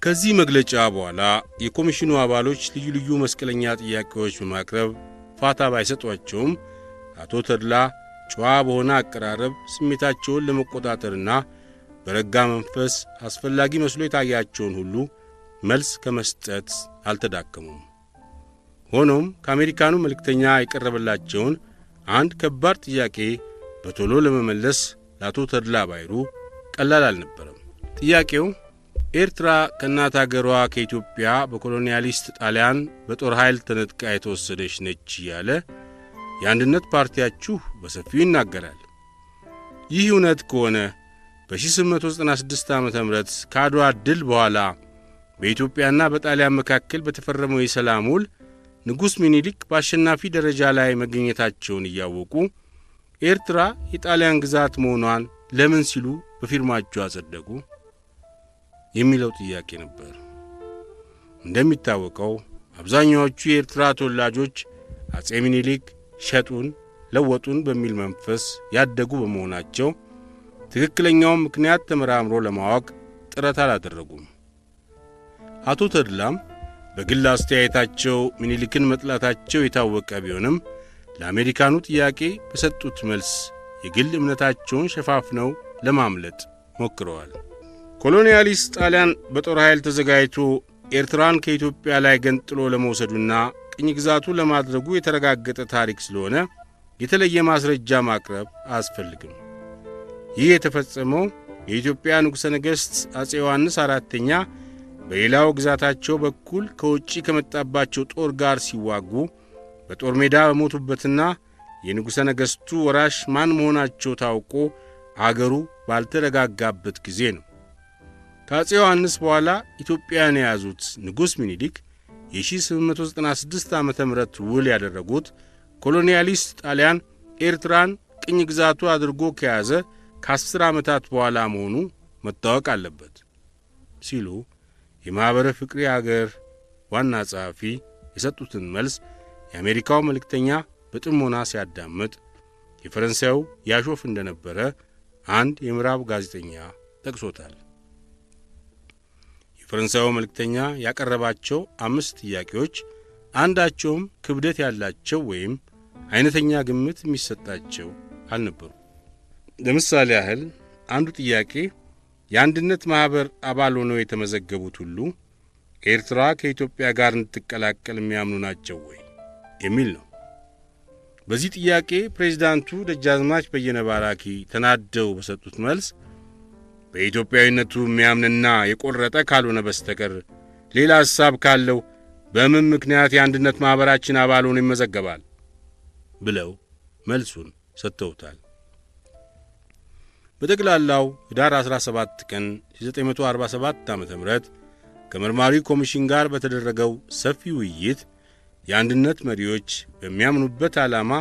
ከዚህ መግለጫ በኋላ የኮሚሽኑ አባሎች ልዩ ልዩ መስቀለኛ ጥያቄዎች በማቅረብ ፋታ ባይሰጧቸውም አቶ ተድላ ጨዋ በሆነ አቀራረብ ስሜታቸውን ለመቆጣጠርና በረጋ መንፈስ አስፈላጊ መስሎ የታያቸውን ሁሉ መልስ ከመስጠት አልተዳከሙም። ሆኖም ከአሜሪካኑ መልእክተኛ የቀረበላቸውን አንድ ከባድ ጥያቄ በቶሎ ለመመለስ ለአቶ ተድላ ባይሩ ቀላል አልነበረም። ጥያቄው ኤርትራ ከእናት አገሯ ከኢትዮጵያ በኮሎኒያሊስት ጣሊያን በጦር ኃይል ተነጥቃ የተወሰደች ነች እያለ የአንድነት ፓርቲያችሁ በሰፊው ይናገራል። ይህ እውነት ከሆነ በ1896 ዓ.ም ከአድዋ ድል በኋላ በኢትዮጵያና በጣሊያን መካከል በተፈረመው የሰላም ውል ንጉሥ ሚኒሊክ በአሸናፊ ደረጃ ላይ መገኘታቸውን እያወቁ ኤርትራ የጣሊያን ግዛት መሆኗን ለምን ሲሉ በፊርማቸው አጸደቁ የሚለው ጥያቄ ነበር። እንደሚታወቀው አብዛኛዎቹ የኤርትራ ተወላጆች አጼ ሚኒሊክ ሸጡን ለወጡን በሚል መንፈስ ያደጉ በመሆናቸው ትክክለኛውን ምክንያት ተመራምሮ ለማወቅ ጥረት አላደረጉም። አቶ ተድላም በግል አስተያየታቸው ሚኒሊክን መጥላታቸው የታወቀ ቢሆንም ለአሜሪካኑ ጥያቄ በሰጡት መልስ የግል እምነታቸውን ሸፋፍነው ለማምለጥ ሞክረዋል። ኮሎኒያሊስት ጣሊያን በጦር ኃይል ተዘጋጅቶ ኤርትራን ከኢትዮጵያ ላይ ገንጥሎ ለመውሰዱና ቅኝ ግዛቱ ለማድረጉ የተረጋገጠ ታሪክ ስለሆነ የተለየ ማስረጃ ማቅረብ አያስፈልግም። ይህ የተፈጸመው የኢትዮጵያ ንጉሠ ነገሥት አጼ ዮሐንስ አራተኛ በሌላው ግዛታቸው በኩል ከውጪ ከመጣባቸው ጦር ጋር ሲዋጉ በጦር ሜዳ በሞቱበትና የንጉሠ ነገሥቱ ወራሽ ማን መሆናቸው ታውቆ አገሩ ባልተረጋጋበት ጊዜ ነው። ከአጼ ዮሐንስ በኋላ ኢትዮጵያን የያዙት ንጉሥ ሚኒሊክ የ1896 ዓ.ም ውል ያደረጉት ኮሎኒያሊስት ጣሊያን ኤርትራን ቅኝ ግዛቱ አድርጎ ከያዘ ከ10 ዓመታት በኋላ መሆኑ መታወቅ አለበት ሲሉ የማኅበረ ፍቅሪ አገር ዋና ጸሐፊ የሰጡትን መልስ የአሜሪካው መልእክተኛ በጥሞና ሲያዳምጥ የፈረንሳዩ ያሾፍ እንደነበረ አንድ የምዕራብ ጋዜጠኛ ጠቅሶታል። የፈረንሳዩ መልእክተኛ ያቀረባቸው 5 ጥያቄዎች አንዳቸውም ክብደት ያላቸው ወይም አይነተኛ ግምት የሚሰጣቸው አልነበሩ። ለምሳሌ ያህል አንዱ ጥያቄ የአንድነት ማኅበር አባል ሆነው የተመዘገቡት ሁሉ ኤርትራ ከኢትዮጵያ ጋር እንድትቀላቀል የሚያምኑ ናቸው ወይ የሚል ነው። በዚህ ጥያቄ ፕሬዝዳንቱ ደጃዝማች በየነ ባራኪ ተናደው በሰጡት መልስ በኢትዮጵያዊነቱ የሚያምንና የቆረጠ ካልሆነ በስተቀር ሌላ ሐሳብ ካለው በምን ምክንያት የአንድነት ማህበራችን አባል ሆኖ ይመዘገባል ብለው መልሱን ሰጥተውታል። በጠቅላላው ህዳር 17 ቀን 1947 ዓ.ም ከመርማሪ ኮሚሽን ጋር በተደረገው ሰፊ ውይይት የአንድነት መሪዎች በሚያምኑበት ዓላማ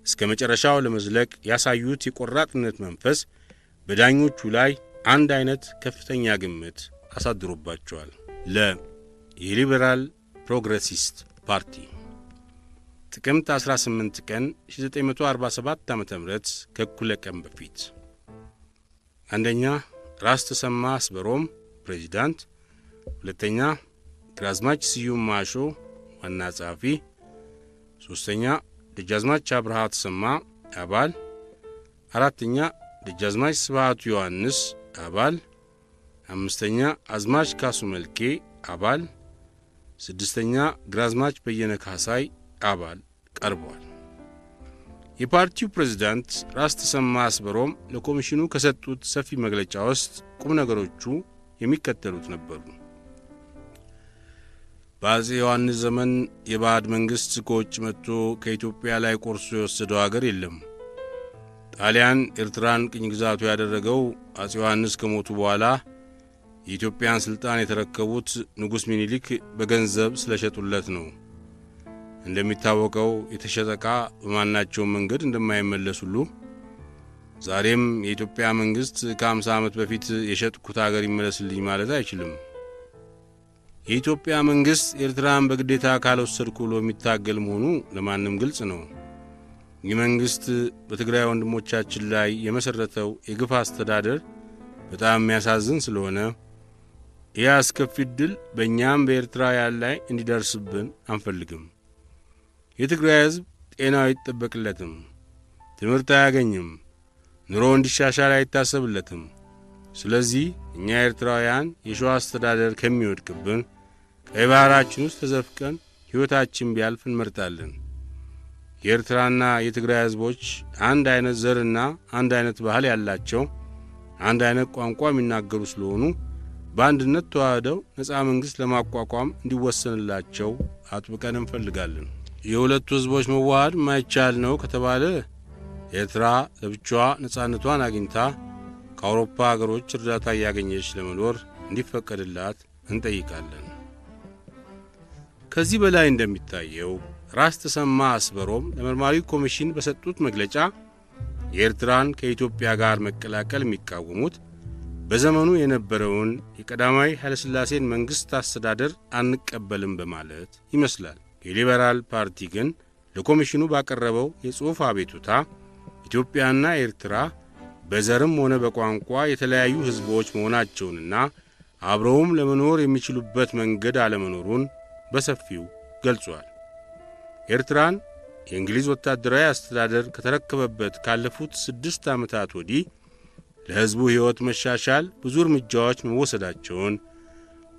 እስከ መጨረሻው ለመዝለቅ ያሳዩት የቆራጥነት መንፈስ በዳኞቹ ላይ አንድ አይነት ከፍተኛ ግምት አሳድሮባቸዋል። የሊበራል ፕሮግሬሲስት ፓርቲ ጥቅምት 18 ቀን 1947 ዓ.ም ከእኩለ ቀን በፊት አንደኛ ራስ ተሰማ አስበሮም ፕሬዚዳንት፣ ሁለተኛ ግራዝማች ስዩም ማሾ ዋና ጸሐፊ፣ ሶስተኛ ደጃዝማች አብርሃ ተሰማ አባል፣ አራተኛ ደጃዝማች ስብሃቱ ዮሐንስ አባል፣ አምስተኛ አዝማች ካሱ መልኬ አባል፣ ስድስተኛ ግራዝማች በየነ ካሳይ አባል ቀርበዋል። የፓርቲው ፕሬዝዳንት ራስ ተሰማ አስበሮም ለኮሚሽኑ ከሰጡት ሰፊ መግለጫ ውስጥ ቁም ነገሮቹ የሚከተሉት ነበሩ። በአፄ ዮሐንስ ዘመን የባዕድ መንግሥት ከውጭ መጥቶ ከኢትዮጵያ ላይ ቆርሶ የወሰደው አገር የለም። ጣሊያን ኤርትራን ቅኝ ግዛቱ ያደረገው አፄ ዮሐንስ ከሞቱ በኋላ የኢትዮጵያን ሥልጣን የተረከቡት ንጉሥ ሚኒሊክ በገንዘብ ስለሸጡለት ነው። እንደሚታወቀው የተሸጠ ዕቃ በማናቸውም መንገድ እንደማይመለስ ሁሉ ዛሬም የኢትዮጵያ መንግሥት ከ50 ዓመት በፊት የሸጥኩት አገር ይመለስልኝ ማለት አይችልም። የኢትዮጵያ መንግሥት ኤርትራን በግዴታ ካልወሰድኩ ብሎ የሚታገል መሆኑ ለማንም ግልጽ ነው። ይህ መንግሥት በትግራይ ወንድሞቻችን ላይ የመሠረተው የግፍ አስተዳደር በጣም የሚያሳዝን ስለሆነ ይህ አስከፊ ዕድል በእኛም በኤርትራውያን ላይ እንዲደርስብን አንፈልግም። የትግራይ ሕዝብ ጤናው አይጠበቅለትም፣ ትምህርት አያገኝም፣ ኑሮ እንዲሻሻል አይታሰብለትም። ስለዚህ እኛ ኤርትራውያን የሸዋ አስተዳደር ከሚወድቅብን ቀይ ባሕራችን ውስጥ ተዘፍቀን ሕይወታችን ቢያልፍ እንመርጣለን። የኤርትራና የትግራይ ሕዝቦች አንድ አይነት ዘርና አንድ አይነት ባህል ያላቸው፣ አንድ አይነት ቋንቋ የሚናገሩ ስለሆኑ በአንድነት ተዋህደው ነፃ መንግሥት ለማቋቋም እንዲወሰንላቸው አጥብቀን እንፈልጋለን። የሁለቱ ሕዝቦች መዋሃድ ማይቻል ነው ከተባለ ኤርትራ ለብቻዋ ነፃነቷን አግኝታ ከአውሮፓ አገሮች እርዳታ እያገኘች ለመኖር እንዲፈቀድላት እንጠይቃለን። ከዚህ በላይ እንደሚታየው ራስ ተሰማ አስበሮም ለመርማሪ ኮሚሽን በሰጡት መግለጫ የኤርትራን ከኢትዮጵያ ጋር መቀላቀል የሚቃወሙት በዘመኑ የነበረውን የቀዳማዊ ኃይለሥላሴን መንግሥት አስተዳደር አንቀበልም በማለት ይመስላል። የሊበራል ፓርቲ ግን ለኮሚሽኑ ባቀረበው የጽሑፍ አቤቱታ ኢትዮጵያና ኤርትራ በዘርም ሆነ በቋንቋ የተለያዩ ሕዝቦች መሆናቸውንና አብረውም ለመኖር የሚችሉበት መንገድ አለመኖሩን በሰፊው ገልጿል። ኤርትራን የእንግሊዝ ወታደራዊ አስተዳደር ከተረከበበት ካለፉት 6 ዓመታት ወዲህ ለሕዝቡ ሕይወት መሻሻል ብዙ እርምጃዎች መወሰዳቸውን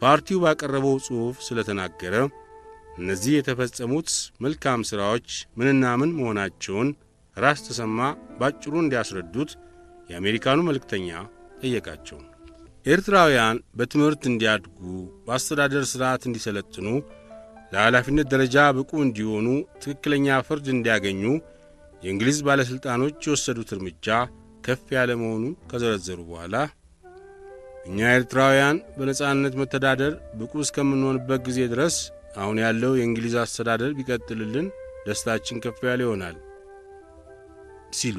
ፓርቲው ባቀረበው ጽሑፍ ስለተናገረ እነዚህ የተፈጸሙት መልካም ሥራዎች ምንና ምን መሆናቸውን ራስ ተሰማ ባጭሩ እንዲያስረዱት የአሜሪካኑ መልእክተኛ ጠየቃቸው። ኤርትራውያን በትምህርት እንዲያድጉ፣ በአስተዳደር ሥርዓት እንዲሰለጥኑ፣ ለኃላፊነት ደረጃ ብቁ እንዲሆኑ፣ ትክክለኛ ፍርድ እንዲያገኙ የእንግሊዝ ባለሥልጣኖች የወሰዱት እርምጃ ከፍ ያለ መሆኑን ከዘረዘሩ በኋላ እኛ ኤርትራውያን በነጻነት መተዳደር ብቁ እስከምንሆንበት ጊዜ ድረስ አሁን ያለው የእንግሊዝ አስተዳደር ቢቀጥልልን ደስታችን ከፍ ያለ ይሆናል ሲሉ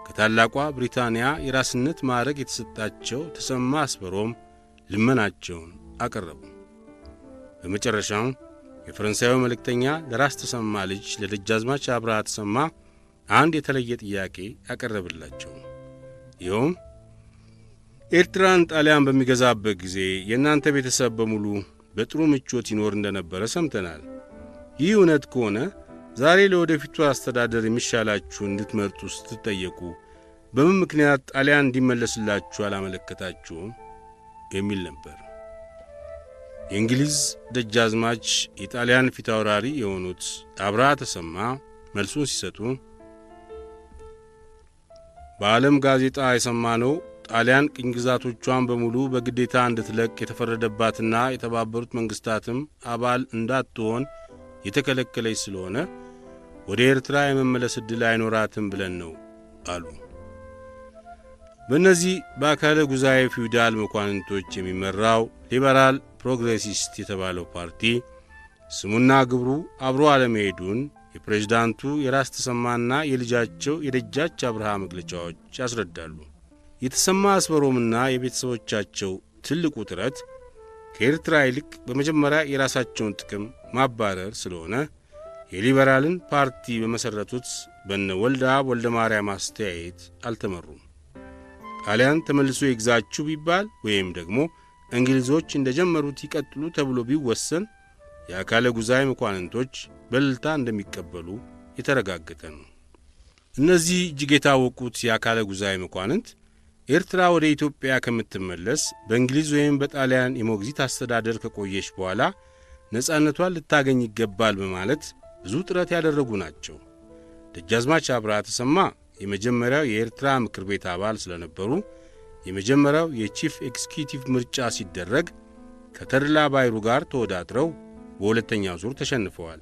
ከታላቋ ብሪታንያ የራስነት ማዕረግ የተሰጣቸው ተሰማ አስበሮም ልመናቸውን አቀረቡ። በመጨረሻም የፈረንሳዩ መልእክተኛ ለራስ ተሰማ ልጅ ለደጃዝማች አብርሃ ተሰማ አንድ የተለየ ጥያቄ ያቀረብላቸው። ይኸውም ኤርትራን ጣሊያን በሚገዛበት ጊዜ የእናንተ ቤተሰብ በሙሉ በጥሩ ምቾት ይኖር እንደነበረ ሰምተናል። ይህ እውነት ከሆነ ዛሬ ለወደፊቱ አስተዳደር የሚሻላችሁ እንድትመርጡ ስትጠየቁ በምን ምክንያት ጣሊያን እንዲመለስላችሁ አላመለከታችሁም? የሚል ነበር። የእንግሊዝ ደጃዝማች የጣሊያን ፊታውራሪ የሆኑት አብርሃ ተሰማ መልሱን ሲሰጡ በዓለም ጋዜጣ የሰማነው ጣሊያን ቅኝ ግዛቶቿን በሙሉ በግዴታ እንድትለቅ የተፈረደባትና የተባበሩት መንግስታትም አባል እንዳትሆን የተከለከለች ስለሆነ ወደ ኤርትራ የመመለስ ዕድል አይኖራትም ብለን ነው አሉ። በእነዚህ በአካለ ጉዛኤ ፊውዳል መኳንንቶች የሚመራው ሊበራል ፕሮግሬሲስት የተባለው ፓርቲ ስሙና ግብሩ አብሮ አለመሄዱን የፕሬዝዳንቱ የራስ ተሰማና የልጃቸው የደጃች አብርሃ መግለጫዎች ያስረዳሉ። የተሰማ አስበሮምና የቤተሰቦቻቸው ትልቁ ጥረት ከኤርትራ ይልቅ በመጀመሪያ የራሳቸውን ጥቅም ማባረር ስለሆነ የሊበራልን ፓርቲ በመሠረቱት በነ ወልደ ማርያም አስተያየት አልተመሩም። ጣሊያን ተመልሶ ይግዛችሁ ቢባል ወይም ደግሞ እንግሊዞች እንደጀመሩት ይቀጥሉ ተብሎ ቢወሰን የአካለ ጉዛኤ መኳንንቶች በልልታ እንደሚቀበሉ የተረጋገጠ ነው። እነዚህ እጅግ የታወቁት የአካለ ጉዛኤ መኳንንት ኤርትራ ወደ ኢትዮጵያ ከምትመለስ በእንግሊዝ ወይም በጣሊያን የሞግዚት አስተዳደር ከቆየች በኋላ ነጻነቷን ልታገኝ ይገባል በማለት ብዙ ጥረት ያደረጉ ናቸው። ደጃዝማች አብርሃ ተሰማ የመጀመሪያው የኤርትራ ምክር ቤት አባል ስለነበሩ የመጀመሪያው የቺፍ ኤክስኪዩቲቭ ምርጫ ሲደረግ ከተድላ ባይሩ ጋር ተወዳድረው በሁለተኛው ዙር ተሸንፈዋል።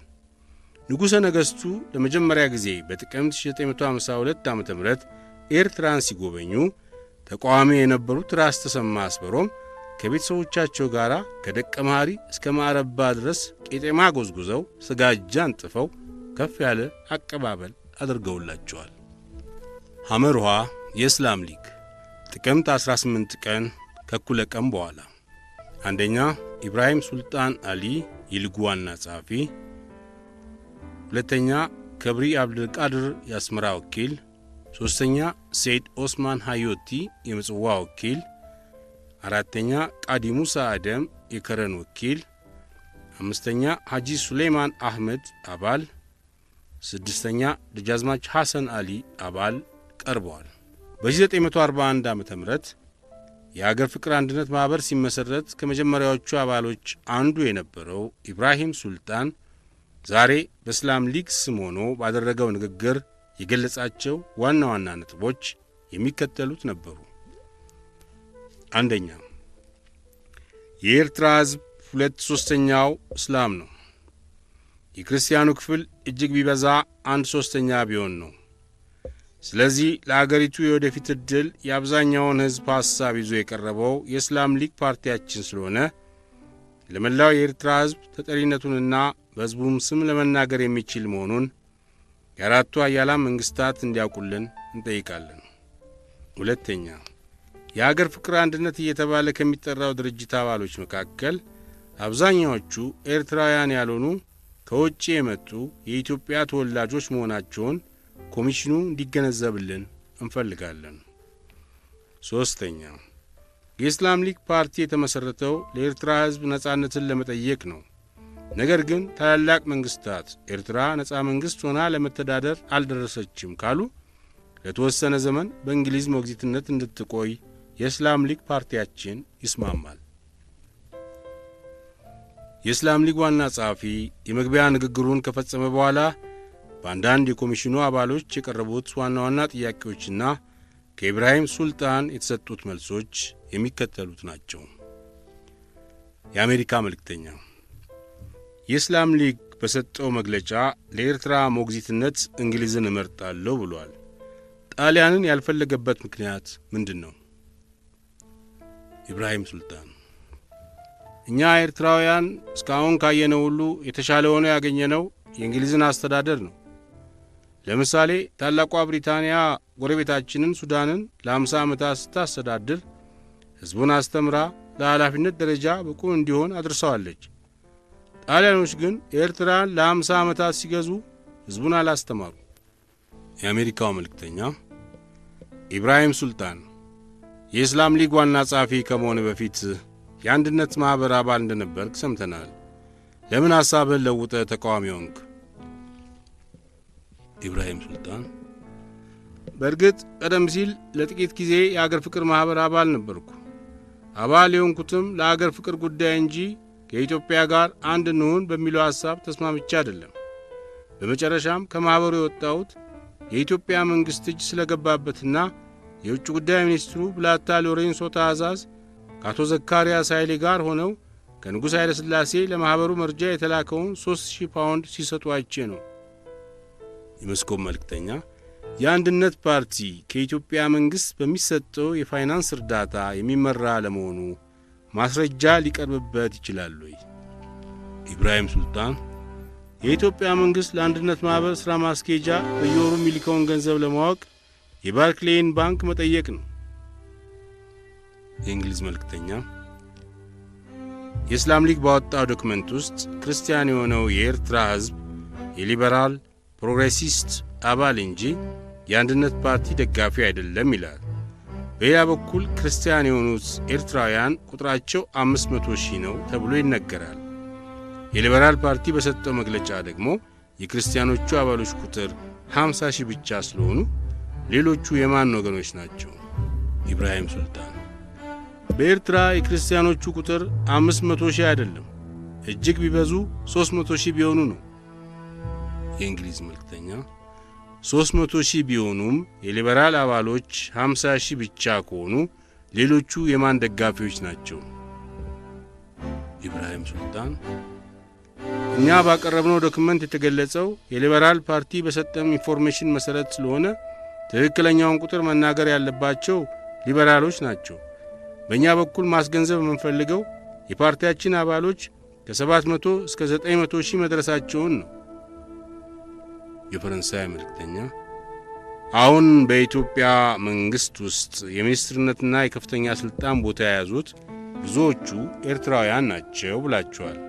ንጉሠ ነገሥቱ ለመጀመሪያ ጊዜ በጥቅምት 1952 ዓ.ም ኤርትራን ሲጎበኙ ተቃዋሚ የነበሩት ራስ ተሰማ አስበሮም ከቤተሰቦቻቸው ጋር ከደቀ መሐሪ እስከ ማዕረባ ድረስ ቄጤማ ጎዝጉዘው ስጋጃ አንጥፈው ከፍ ያለ አቀባበል አድርገውላቸዋል። ሐመርኋ የእስላም ሊግ ጥቅምት 18 ቀን ከኩለ ቀን በኋላ አንደኛ ኢብራሂም ሱልጣን አሊ የሊጉ ዋና ጸሐፊ፣ ሁለተኛ ከብሪ አብዱልቃድር የአስመራ ወኪል፣ ሶስተኛ ሰይድ ኦስማን ሃዮቲ የምጽዋ ወኪል፣ አራተኛ ቃዲ ሙሳ አደም የከረን ወኪል፣ አምስተኛ ሐጂ ሱሌማን አህመድ አባል፣ ስድስተኛ ደጃዝማች ሐሰን አሊ አባል ቀርበዋል። በ1941 ዓ.ም የአገር ፍቅር አንድነት ማኅበር ሲመሠረት ከመጀመሪያዎቹ አባሎች አንዱ የነበረው ኢብራሂም ሱልጣን ዛሬ በእስላም ሊግ ስም ሆኖ ባደረገው ንግግር የገለጻቸው ዋና ዋና ነጥቦች የሚከተሉት ነበሩ። አንደኛ፣ የኤርትራ ሕዝብ 2/3 እስላም ነው። የክርስቲያኑ ክፍል እጅግ ቢበዛ 1/3 ቢሆን ነው። ስለዚህ ለአገሪቱ የወደፊት ዕድል የአብዛኛውን ሕዝብ ሐሳብ ይዞ የቀረበው የእስላም ሊግ ፓርቲያችን ስለሆነ ለመላው የኤርትራ ሕዝብ ተጠሪነቱንና በሕዝቡም ስም ለመናገር የሚችል መሆኑን የአራቱ ኃያላን መንግሥታት እንዲያውቁልን እንጠይቃለን። ሁለተኛ፣ የአገር ፍቅር አንድነት እየተባለ ከሚጠራው ድርጅት አባሎች መካከል አብዛኛዎቹ ኤርትራውያን ያልሆኑ ከውጭ የመጡ የኢትዮጵያ ተወላጆች መሆናቸውን ኮሚሽኑ እንዲገነዘብልን እንፈልጋለን። ሦስተኛ፣ የእስላም ሊግ ፓርቲ የተመሠረተው ለኤርትራ ሕዝብ ነጻነትን ለመጠየቅ ነው። ነገር ግን ታላላቅ መንግሥታት ኤርትራ ነጻ መንግሥት ሆና ለመተዳደር አልደረሰችም ካሉ ለተወሰነ ዘመን በእንግሊዝ ሞግዚትነት እንድትቆይ የእስላም ሊግ ፓርቲያችን ይስማማል። የእስላም ሊግ ዋና ጸሐፊ የመግቢያ ንግግሩን ከፈጸመ በኋላ በአንዳንድ የኮሚሽኑ አባሎች የቀረቡት ዋና ዋና ጥያቄዎችና ከኢብራሂም ሱልጣን የተሰጡት መልሶች የሚከተሉት ናቸው። የአሜሪካ መልእክተኛ የእስላም ሊግ በሰጠው መግለጫ ለኤርትራ ሞግዚትነት እንግሊዝን እመርጣለሁ ብሏል። ጣሊያንን ያልፈለገበት ምክንያት ምንድን ነው? ኢብራሂም ሱልጣን እኛ ኤርትራውያን እስካሁን ካየነው ሁሉ የተሻለ ሆኖ ያገኘነው የእንግሊዝን አስተዳደር ነው። ለምሳሌ ታላቋ ብሪታንያ ጎረቤታችንን ሱዳንን ለ50 ዓመታት ስታስተዳድር ሕዝቡን አስተምራ ለኃላፊነት ደረጃ ብቁ እንዲሆን አድርሰዋለች። ጣሊያኖች ግን ኤርትራን ለ50 ዓመታት ሲገዙ ሕዝቡን አላስተማሩ። የአሜሪካው መልእክተኛ ኢብራሂም ሱልጣን የእስላም ሊግ ዋና ጸሐፊ ከመሆን በፊት የአንድነት ማኅበር አባል እንደነበርክ ሰምተናል። ለምን ሐሳብህን ለውጠ ተቃዋሚ ሆንክ? ኢብራሂም ሱልጣን በእርግጥ ቀደም ሲል ለጥቂት ጊዜ የአገር ፍቅር ማኅበር አባል ነበርኩ። አባል የሆንኩትም ለአገር ፍቅር ጉዳይ እንጂ ከኢትዮጵያ ጋር አንድ እንሁን በሚለው ሐሳብ ተስማምቼ አይደለም። በመጨረሻም ከማኅበሩ የወጣሁት የኢትዮጵያ መንግሥት እጅ ስለገባበትና የውጭ ጉዳይ ሚኒስትሩ ብላታ ሎሬንሶ ታዛዝ ከአቶ ዘካርያስ ኃይሌ ጋር ሆነው ከንጉሥ ኃይለ ሥላሴ ለማኅበሩ መርጃ የተላከውን 3000 ፓውንድ ሲሰጡ አይቼ ነው። የመስኮብ መልእክተኛ የአንድነት ፓርቲ ከኢትዮጵያ መንግሥት በሚሰጠው የፋይናንስ እርዳታ የሚመራ ለመሆኑ ማስረጃ ሊቀርብበት ይችላል ወይ? ኢብራሂም ሱልጣን የኢትዮጵያ መንግሥት ለአንድነት ማኅበር ሥራ ማስኬጃ በየወሩ የሚልከውን ገንዘብ ለማወቅ የባርክሌይን ባንክ መጠየቅ ነው። የእንግሊዝ መልእክተኛ የእስላም ሊግ ባወጣው ዶክመንት ውስጥ ክርስቲያን የሆነው የኤርትራ ሕዝብ የሊበራል ፕሮግሬሲስት አባል እንጂ የአንድነት ፓርቲ ደጋፊ አይደለም ይላል። በሌላ በኩል ክርስቲያን የሆኑት ኤርትራውያን ቁጥራቸው 500,000 ነው ተብሎ ይነገራል። የሊበራል ፓርቲ በሰጠው መግለጫ ደግሞ የክርስቲያኖቹ አባሎች ቁጥር 50,000 ብቻ ስለሆኑ ሌሎቹ የማን ወገኖች ናቸው? ኢብራሂም ሱልጣን በኤርትራ የክርስቲያኖቹ ቁጥር 500,000 አይደለም፣ እጅግ ቢበዙ 300,000 ቢሆኑ ነው። የእንግሊዝ መልእክተኛ 300,000 ቢሆኑም የሊበራል አባሎች 50,000 ብቻ ከሆኑ ሌሎቹ የማን ደጋፊዎች ናቸው? ኢብራሂም ሱልጣን እኛ ባቀረብነው ዶክመንት የተገለጸው የሊበራል ፓርቲ በሰጠም ኢንፎርሜሽን መሠረት ስለሆነ ትክክለኛውን ቁጥር መናገር ያለባቸው ሊበራሎች ናቸው። በእኛ በኩል ማስገንዘብ የምንፈልገው የፓርቲያችን አባሎች ከ700 እስከ 900,000 መድረሳቸውን ነው። የፈረንሳይ መልእክተኛ አሁን በኢትዮጵያ መንግሥት ውስጥ የሚኒስትርነትና የከፍተኛ ሥልጣን ቦታ የያዙት ብዙዎቹ ኤርትራውያን ናቸው ብላቸዋል።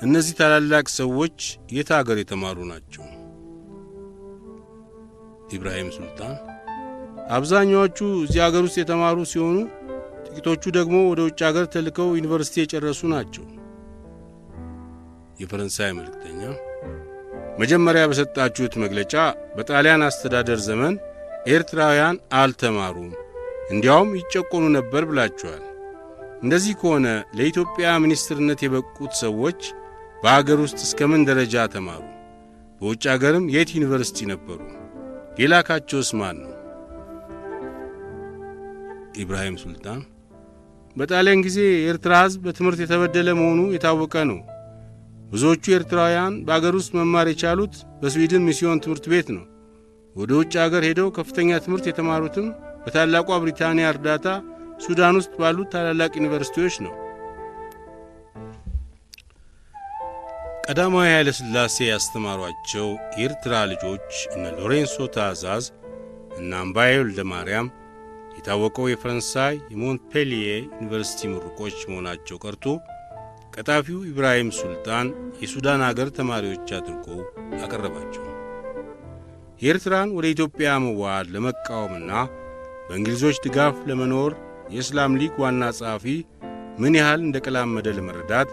እነዚህ ታላላቅ ሰዎች የት አገር የተማሩ ናቸው? ኢብራሂም ሱልጣን አብዛኛዎቹ እዚህ አገር ውስጥ የተማሩ ሲሆኑ ጥቂቶቹ ደግሞ ወደ ውጭ አገር ተልከው ዩኒቨርሲቲ የጨረሱ ናቸው። የፈረንሳይ መልእክተኛ መጀመሪያ በሰጣችሁት መግለጫ በጣሊያን አስተዳደር ዘመን ኤርትራውያን አልተማሩም፣ እንዲያውም ይጨቆኑ ነበር ብላችኋል። እንደዚህ ከሆነ ለኢትዮጵያ ሚኒስትርነት የበቁት ሰዎች በአገር ውስጥ እስከምን ደረጃ ተማሩ? በውጭ አገርም የት ዩኒቨርሲቲ ነበሩ? የላካቸውስ ማን ነው? ኢብራሂም ሱልጣን በጣሊያን ጊዜ የኤርትራ ሕዝብ በትምህርት የተበደለ መሆኑ የታወቀ ነው። ብዙዎቹ ኤርትራውያን በአገር ውስጥ መማር የቻሉት በስዊድን ሚስዮን ትምህርት ቤት ነው። ወደ ውጭ አገር ሄደው ከፍተኛ ትምህርት የተማሩትም በታላቋ ብሪታንያ እርዳታ ሱዳን ውስጥ ባሉት ታላላቅ ዩኒቨርሲቲዎች ነው። ቀዳማዊ ኃይለ ሥላሴ ያስተማሯቸው የኤርትራ ልጆች እነ ሎሬንሶ ታዛዝ እና አምባዬ ወልደ ማርያም የታወቀው የፈረንሳይ የሞንፔሊዬ ዩኒቨርሲቲ ምሩቆች መሆናቸው ቀርቶ ቀጣፊው ኢብራሂም ሱልጣን የሱዳን አገር ተማሪዎች አድርጎ አቀረባቸው። የኤርትራን ወደ ኢትዮጵያ መዋሃድ ለመቃወምና በእንግሊዞች ድጋፍ ለመኖር የእስላም ሊግ ዋና ጸሐፊ ምን ያህል እንደ ቀላመደ ለመረዳት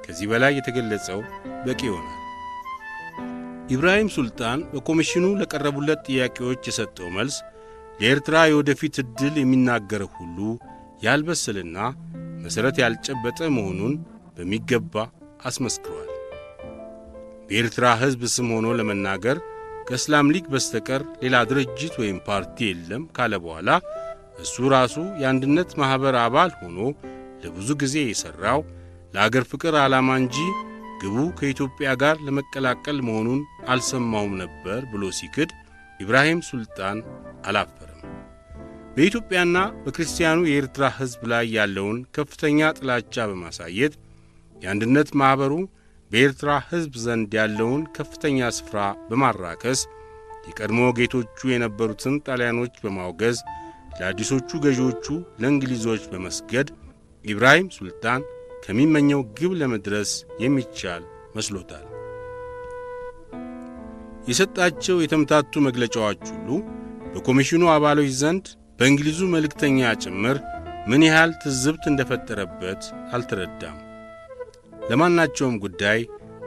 ከዚህ በላይ የተገለጸው በቂ ይሆናል። ኢብራሂም ሱልጣን በኮሚሽኑ ለቀረቡለት ጥያቄዎች የሰጠው መልስ ለኤርትራ የወደፊት ዕድል የሚናገረው ሁሉ ያልበሰልና መሠረት ያልጨበጠ መሆኑን በሚገባ አስመስክሯል። በኤርትራ ሕዝብ ስም ሆኖ ለመናገር ከእስላም ሊግ በስተቀር ሌላ ድርጅት ወይም ፓርቲ የለም ካለ በኋላ እሱ ራሱ የአንድነት ማኅበር አባል ሆኖ ለብዙ ጊዜ የሠራው ለአገር ፍቅር ዓላማ እንጂ ግቡ ከኢትዮጵያ ጋር ለመቀላቀል መሆኑን አልሰማውም ነበር ብሎ ሲክድ ኢብራሂም ሱልጣን አላፈረም። በኢትዮጵያና በክርስቲያኑ የኤርትራ ሕዝብ ላይ ያለውን ከፍተኛ ጥላቻ በማሳየት የአንድነት ማኅበሩ በኤርትራ ሕዝብ ዘንድ ያለውን ከፍተኛ ስፍራ በማራከስ የቀድሞ ጌቶቹ የነበሩትን ጣሊያኖች በማውገዝ ለአዲሶቹ ገዢዎቹ ለእንግሊዞች በመስገድ ኢብራሂም ሱልጣን ከሚመኘው ግብ ለመድረስ የሚቻል መስሎታል። የሰጣቸው የተምታቱ መግለጫዎች ሁሉ በኮሚሽኑ አባሎች ዘንድ በእንግሊዙ መልእክተኛ ጭምር ምን ያህል ትዝብት እንደፈጠረበት አልተረዳም። ለማናቸውም ጉዳይ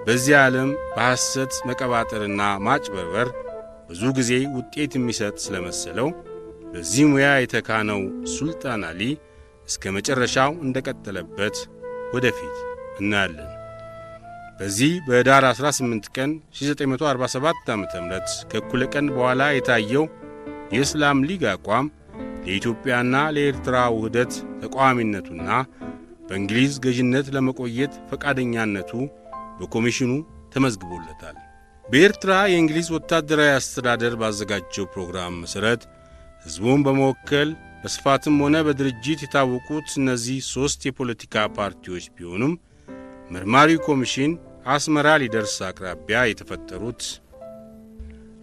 በዚህ ዓለም በሐሰት መቀባጠርና ማጭበርበር ብዙ ጊዜ ውጤት የሚሰጥ ስለመሰለው በዚህ ሙያ የተካነው ሱልጣን አሊ እስከ መጨረሻው እንደቀጠለበት ወደፊት እናያለን። በዚህ በህዳር 18 ቀን 1947 ዓ.ም ከእኩለ ቀን በኋላ የታየው የእስላም ሊግ አቋም ለኢትዮጵያና ለኤርትራ ውህደት ተቃዋሚነቱና በእንግሊዝ ገዥነት ለመቆየት ፈቃደኛነቱ በኮሚሽኑ ተመዝግቦለታል። በኤርትራ የእንግሊዝ ወታደራዊ አስተዳደር ባዘጋጀው ፕሮግራም መሠረት ሕዝቡን በመወከል በስፋትም ሆነ በድርጅት የታወቁት እነዚህ ሦስት የፖለቲካ ፓርቲዎች ቢሆኑም መርማሪው ኮሚሽን አስመራ ሊደርስ አቅራቢያ የተፈጠሩት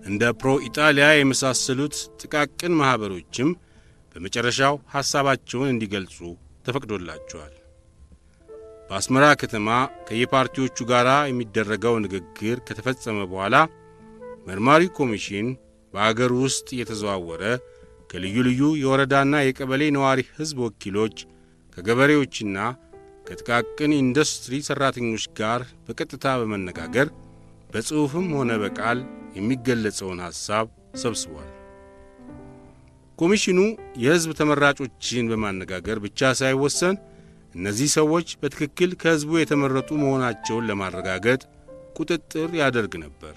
እንደ ፕሮ ኢጣሊያ የመሳሰሉት ጥቃቅን ማኅበሮችም በመጨረሻው ሐሳባቸውን እንዲገልጹ ተፈቅዶላቸዋል። በአስመራ ከተማ ከየፓርቲዎቹ ጋር የሚደረገው ንግግር ከተፈጸመ በኋላ መርማሪ ኮሚሽን በአገር ውስጥ እየተዘዋወረ ከልዩ ልዩ የወረዳና የቀበሌ ነዋሪ ሕዝብ ወኪሎች ከገበሬዎችና ከጥቃቅን ኢንዱስትሪ ሠራተኞች ጋር በቀጥታ በመነጋገር በጽሑፍም ሆነ በቃል የሚገለጸውን ሐሳብ ሰብስቧል። ኮሚሽኑ የሕዝብ ተመራጮችን በማነጋገር ብቻ ሳይወሰን እነዚህ ሰዎች በትክክል ከሕዝቡ የተመረጡ መሆናቸውን ለማረጋገጥ ቁጥጥር ያደርግ ነበር።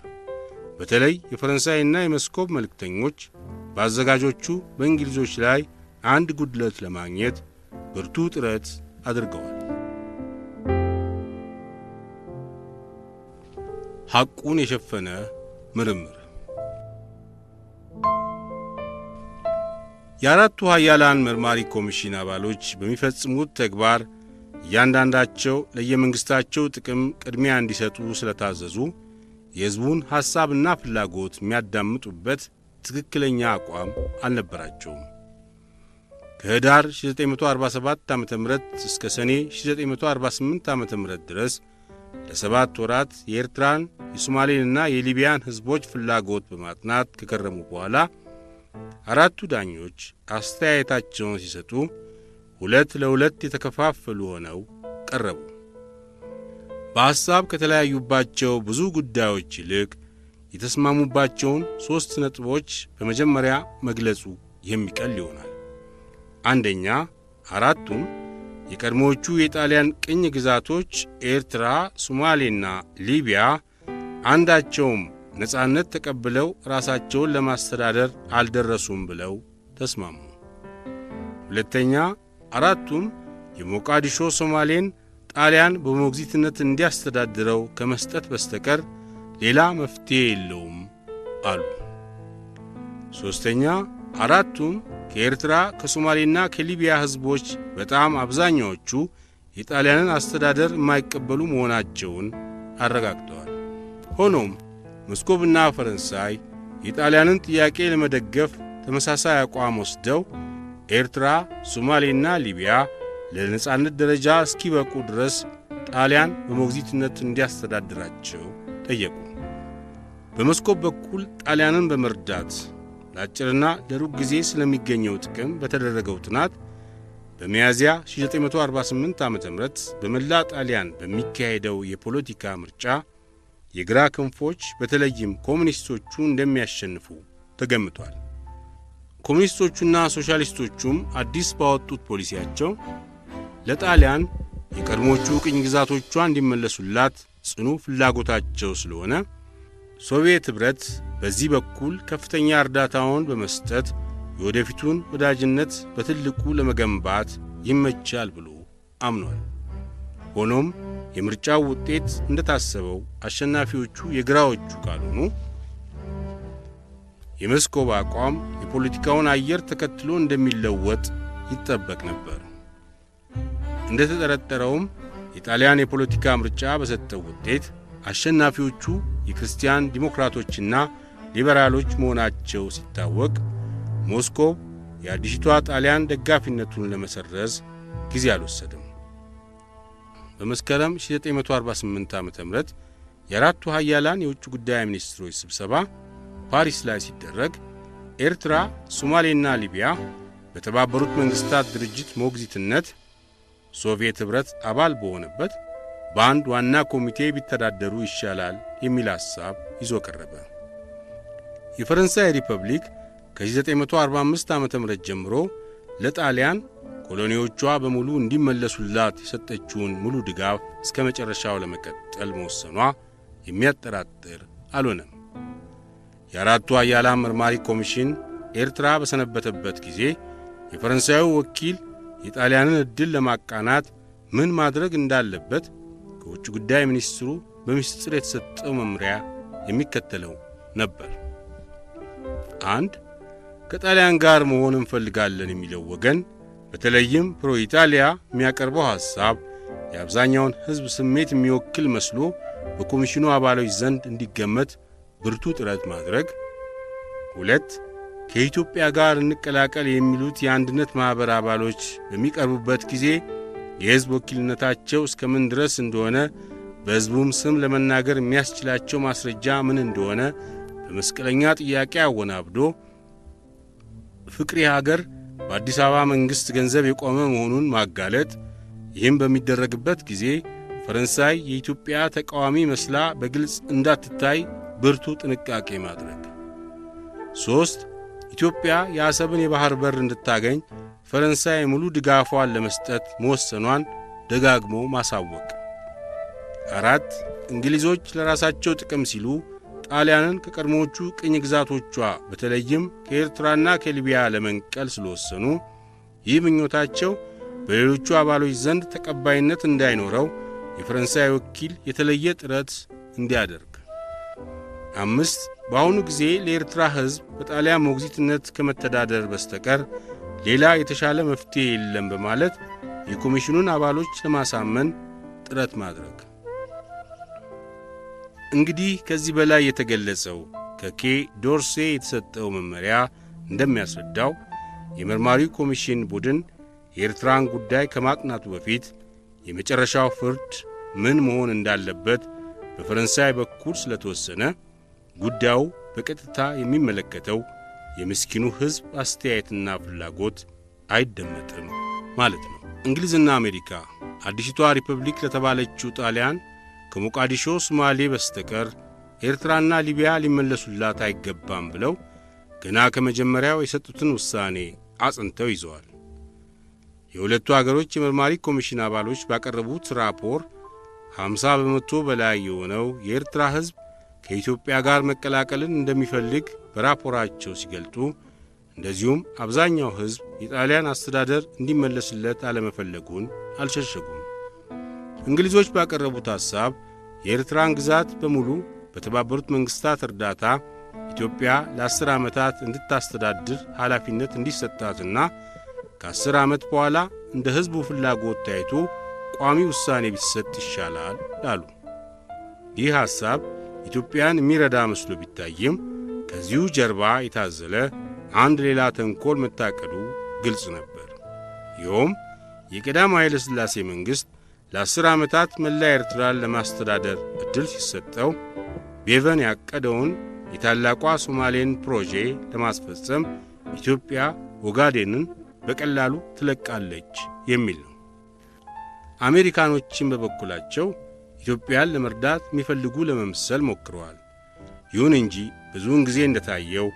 በተለይ የፈረንሳይና የመስኮብ መልእክተኞች በአዘጋጆቹ በእንግሊዞች ላይ አንድ ጉድለት ለማግኘት ብርቱ ጥረት አድርገዋል። ሐቁን የሸፈነ ምርምር። የአራቱ ኃያላን መርማሪ ኮሚሽን አባሎች በሚፈጽሙት ተግባር እያንዳንዳቸው ለየመንግሥታቸው ጥቅም ቅድሚያ እንዲሰጡ ስለታዘዙ የሕዝቡን ሐሳብና ፍላጎት የሚያዳምጡበት ትክክለኛ አቋም አልነበራቸውም። ከህዳር 1947 ዓ.ም እስከ ሰኔ 1948 ዓ.ም ድረስ ለሰባት ወራት የኤርትራን የሶማሌንና የሊቢያን ሕዝቦች ፍላጎት በማጥናት ከከረሙ በኋላ አራቱ ዳኞች አስተያየታቸውን ሲሰጡ ሁለት ለሁለት የተከፋፈሉ ሆነው ቀረቡ። በሐሳብ ከተለያዩባቸው ብዙ ጉዳዮች ይልቅ የተስማሙባቸውን ሦስት ነጥቦች በመጀመሪያ መግለጹ የሚቀል ይሆናል። አንደኛ፣ አራቱም የቀድሞዎቹ የጣሊያን ቅኝ ግዛቶች ኤርትራ፣ ሶማሌና ሊቢያ አንዳቸውም ነጻነት ተቀብለው ራሳቸውን ለማስተዳደር አልደረሱም ብለው ተስማሙ። ሁለተኛ፣ አራቱም የሞቃዲሾ ሶማሌን ጣሊያን በሞግዚትነት እንዲያስተዳድረው ከመስጠት በስተቀር ሌላ መፍትሄ የለውም አሉ። ሦስተኛ፣ አራቱም ከኤርትራ ከሶማሌና ከሊቢያ ሕዝቦች በጣም አብዛኛዎቹ የጣሊያንን አስተዳደር የማይቀበሉ መሆናቸውን አረጋግጠዋል። ሆኖም መስኮብና ፈረንሳይ የጣሊያንን ጥያቄ ለመደገፍ ተመሳሳይ አቋም ወስደው ኤርትራ፣ ሶማሌና ሊቢያ ለነጻነት ደረጃ እስኪበቁ ድረስ ጣሊያን በሞግዚትነት እንዲያስተዳድራቸው ጠየቁ። በመስኮብ በኩል ጣሊያንን በመርዳት ለአጭርና ለሩቅ ጊዜ ስለሚገኘው ጥቅም በተደረገው ጥናት በሚያዝያ 1948 ዓ.ም በመላ ጣሊያን በሚካሄደው የፖለቲካ ምርጫ የግራ ክንፎች በተለይም ኮሙኒስቶቹ እንደሚያሸንፉ ተገምቷል። ኮሙኒስቶቹና ሶሻሊስቶቹም አዲስ ባወጡት ፖሊሲያቸው ለጣሊያን የቀድሞቹ ቅኝ ግዛቶቿ እንዲመለሱላት ጽኑ ፍላጎታቸው ስለሆነ ሶቪየት ኅብረት በዚህ በኩል ከፍተኛ እርዳታውን በመስጠት የወደፊቱን ወዳጅነት በትልቁ ለመገንባት ይመቻል ብሎ አምኗል። ሆኖም የምርጫው ውጤት እንደታሰበው አሸናፊዎቹ የግራዎቹ ካልሆኑ የመስኮብ አቋም የፖለቲካውን አየር ተከትሎ እንደሚለወጥ ይጠበቅ ነበር። እንደተጠረጠረውም የጣሊያን የፖለቲካ ምርጫ በሰጠው ውጤት አሸናፊዎቹ የክርስቲያን ዲሞክራቶችና ሊበራሎች መሆናቸው ሲታወቅ ሞስኮቭ የአዲሲቷ ጣሊያን ደጋፊነቱን ለመሰረዝ ጊዜ አልወሰደም። በመስከረም 1948 ዓ.ም የአራቱ ኃያላን የውጭ ጉዳይ ሚኒስትሮች ስብሰባ ፓሪስ ላይ ሲደረግ ኤርትራ፣ ሶማሌና ሊቢያ በተባበሩት መንግሥታት ድርጅት ሞግዚትነት ሶቪየት ኅብረት አባል በሆነበት በአንድ ዋና ኮሚቴ ቢተዳደሩ ይሻላል የሚል ሐሳብ ይዞ ቀረበ። የፈረንሳይ ሪፐብሊክ ከ1945 ዓ.ም ጀምሮ ለጣሊያን ኮሎኒዎቿ በሙሉ እንዲመለሱላት የሰጠችውን ሙሉ ድጋፍ እስከ መጨረሻው ለመቀጠል መወሰኗ የሚያጠራጥር አልሆነም። የአራቱ ኃያላን መርማሪ ኮሚሽን ኤርትራ በሰነበተበት ጊዜ የፈረንሳዩ ወኪል የጣሊያንን ዕድል ለማቃናት ምን ማድረግ እንዳለበት ከውጭ ጉዳይ ሚኒስትሩ በሚስጥር የተሰጠው መምሪያ የሚከተለው ነበር። 1. ከጣሊያን ጋር መሆን እንፈልጋለን የሚለው ወገን በተለይም ፕሮ ኢጣሊያ የሚያቀርበው ሐሳብ የአብዛኛውን ሕዝብ ስሜት የሚወክል መስሎ በኮሚሽኑ አባሎች ዘንድ እንዲገመት ብርቱ ጥረት ማድረግ። 2. ከኢትዮጵያ ጋር እንቀላቀል የሚሉት የአንድነት ማኅበር አባሎች በሚቀርቡበት ጊዜ የሕዝብ ወኪልነታቸው እስከ ምን ድረስ እንደሆነ በሕዝቡም ስም ለመናገር የሚያስችላቸው ማስረጃ ምን እንደሆነ በመስቀለኛ ጥያቄ አወናብዶ ፍቅሬ ሀገር በአዲስ አበባ መንግሥት ገንዘብ የቆመ መሆኑን ማጋለጥ። ይህም በሚደረግበት ጊዜ ፈረንሳይ የኢትዮጵያ ተቃዋሚ መስላ በግልጽ እንዳትታይ ብርቱ ጥንቃቄ ማድረግ። 3. ኢትዮጵያ የአሰብን የባህር በር እንድታገኝ ፈረንሳይ ሙሉ ድጋፏን ለመስጠት መወሰኗን ደጋግሞ ማሳወቅ። 4. እንግሊዞች ለራሳቸው ጥቅም ሲሉ ጣሊያንን ከቀድሞዎቹ ቅኝ ግዛቶቿ በተለይም ከኤርትራና ከሊቢያ ለመንቀል ስለወሰኑ ይህ ምኞታቸው በሌሎቹ አባሎች ዘንድ ተቀባይነት እንዳይኖረው የፈረንሳይ ወኪል የተለየ ጥረት እንዲያደርግ። 5. በአሁኑ ጊዜ ለኤርትራ ሕዝብ በጣሊያን ሞግዚትነት ከመተዳደር በስተቀር ሌላ የተሻለ መፍትሄ የለም በማለት የኮሚሽኑን አባሎች ለማሳመን ጥረት ማድረግ። እንግዲህ ከዚህ በላይ የተገለጸው ከኬ ዶርሴ የተሰጠው መመሪያ እንደሚያስረዳው የመርማሪው ኮሚሽን ቡድን የኤርትራን ጉዳይ ከማጥናቱ በፊት የመጨረሻው ፍርድ ምን መሆን እንዳለበት በፈረንሳይ በኩል ስለተወሰነ ጉዳዩ በቀጥታ የሚመለከተው የምስኪኑ ሕዝብ አስተያየትና ፍላጎት አይደመጥም ማለት ነው። እንግሊዝና አሜሪካ አዲሲቷ ሪፐብሊክ ለተባለችው ጣሊያን ከሞቃዲሾ ሶማሌ በስተቀር ኤርትራና ሊቢያ ሊመለሱላት አይገባም ብለው ገና ከመጀመሪያው የሰጡትን ውሳኔ አጽንተው ይዘዋል። የሁለቱ አገሮች የመርማሪ ኮሚሽን አባሎች ባቀረቡት ራፖር 50 በመቶ በላይ የሆነው የኤርትራ ሕዝብ ከኢትዮጵያ ጋር መቀላቀልን እንደሚፈልግ በራፖራቸው ሲገልጡ፣ እንደዚሁም አብዛኛው ሕዝብ የጣሊያን አስተዳደር እንዲመለስለት አለመፈለጉን አልሸሸጉም። እንግሊዞች ባቀረቡት ሐሳብ የኤርትራን ግዛት በሙሉ በተባበሩት መንግሥታት እርዳታ ኢትዮጵያ ለ10 ዓመታት እንድታስተዳድር ኃላፊነት እንዲሰጣትና ከ10 ዓመት በኋላ እንደ ሕዝቡ ፍላጎት ታይቶ ቋሚ ውሳኔ ቢሰጥ ይሻላል አሉ። ይህ ሐሳብ ኢትዮጵያን የሚረዳ መስሎ ቢታይም ከዚሁ ጀርባ የታዘለ አንድ ሌላ ተንኮል መታቀዱ ግልጽ ነበር። ይኸውም የቀዳማዊ ኃይለ ሥላሴ መንግሥት ለ10 ዓመታት መላ ኤርትራን ለማስተዳደር ዕድል ሲሰጠው ቤቨን ያቀደውን የታላቋ ሶማሌን ፕሮጄ ለማስፈጸም ኢትዮጵያ ኦጋዴንን በቀላሉ ትለቃለች የሚል ነው። አሜሪካኖችም በበኩላቸው ኢትዮጵያን ለመርዳት የሚፈልጉ ለመምሰል ሞክረዋል። ይሁን እንጂ ብዙውን ጊዜ እንደታየው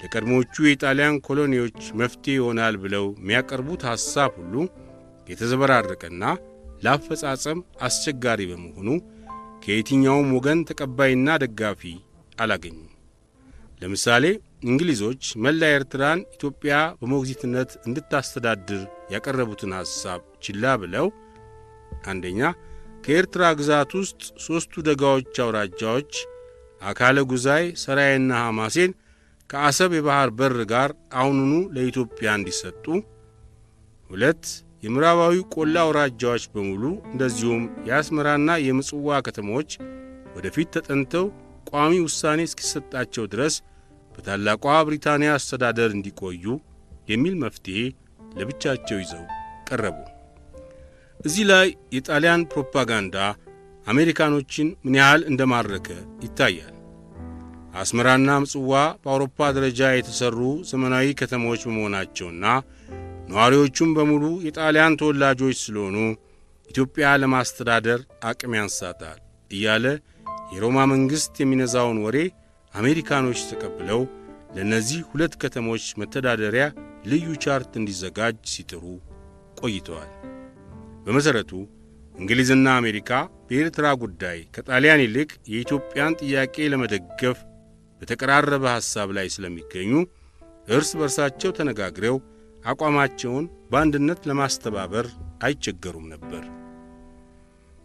ለቀድሞቹ የጣሊያን ኮሎኒዎች መፍትሄ ይሆናል ብለው የሚያቀርቡት ሐሳብ ሁሉ የተዘበራረቀና ለአፈጻጸም አስቸጋሪ በመሆኑ ከየትኛውም ወገን ተቀባይና ደጋፊ አላገኙም። ለምሳሌ እንግሊዞች መላ ኤርትራን ኢትዮጵያ በሞግዚትነት እንድታስተዳድር ያቀረቡትን ሐሳብ ችላ ብለው አንደኛ ከኤርትራ ግዛት ውስጥ 3ቱ ደጋዎች አውራጃዎች አካለ ጉዛይ፣ ሰራይና ሐማሴን ከአሰብ የባህር በር ጋር አሁኑኑ ለኢትዮጵያ እንዲሰጡ፣ 2 የምዕራባዊ ቆላ አውራጃዎች በሙሉ እንደዚሁም የአስመራና የምጽዋ ከተሞች ወደፊት ተጠንተው ቋሚ ውሳኔ እስኪሰጣቸው ድረስ በታላቋ ብሪታንያ አስተዳደር እንዲቆዩ የሚል መፍትሄ ለብቻቸው ይዘው ቀረቡ። እዚህ ላይ የጣሊያን ፕሮፓጋንዳ አሜሪካኖችን ምን ያህል እንደማረከ ይታያል። አስመራና ምጽዋ በአውሮፓ ደረጃ የተሰሩ ዘመናዊ ከተሞች በመሆናቸውና ነዋሪዎቹም በሙሉ የጣሊያን ተወላጆች ስለሆኑ ኢትዮጵያ ለማስተዳደር አቅም ያንሳታል እያለ የሮማ መንግሥት የሚነዛውን ወሬ አሜሪካኖች ተቀብለው ለእነዚህ 2 ከተሞች መተዳደሪያ ልዩ ቻርት እንዲዘጋጅ ሲጥሩ ቆይተዋል። በመሰረቱ እንግሊዝና አሜሪካ በኤርትራ ጉዳይ ከጣሊያን ይልቅ የኢትዮጵያን ጥያቄ ለመደገፍ በተቀራረበ ሐሳብ ላይ ስለሚገኙ እርስ በርሳቸው ተነጋግረው አቋማቸውን በአንድነት ለማስተባበር አይቸገሩም ነበር።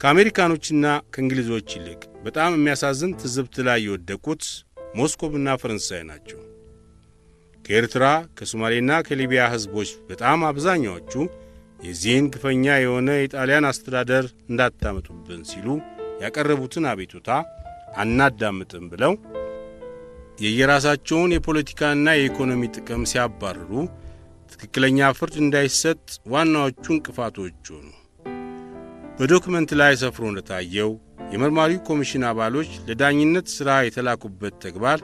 ከአሜሪካኖችና ከእንግሊዞች ይልቅ በጣም የሚያሳዝን ትዝብት ላይ የወደቁት ሞስኮቭና ፈረንሳይ ናቸው። ከኤርትራ ከሶማሌና ከሊቢያ ሕዝቦች በጣም አብዛኛዎቹ የዚህን ግፈኛ የሆነ የጣሊያን አስተዳደር እንዳታመጡብን ሲሉ ያቀረቡትን አቤቱታ አናዳምጥም ብለው የየራሳቸውን የፖለቲካና የኢኮኖሚ ጥቅም ሲያባርሩ ትክክለኛ ፍርድ እንዳይሰጥ ዋናዎቹ እንቅፋቶች ሆኑ። በዶክመንት ላይ ሰፍሮ እንደታየው የመርማሪው ኮሚሽን አባሎች ለዳኝነት ሥራ የተላኩበት ተግባር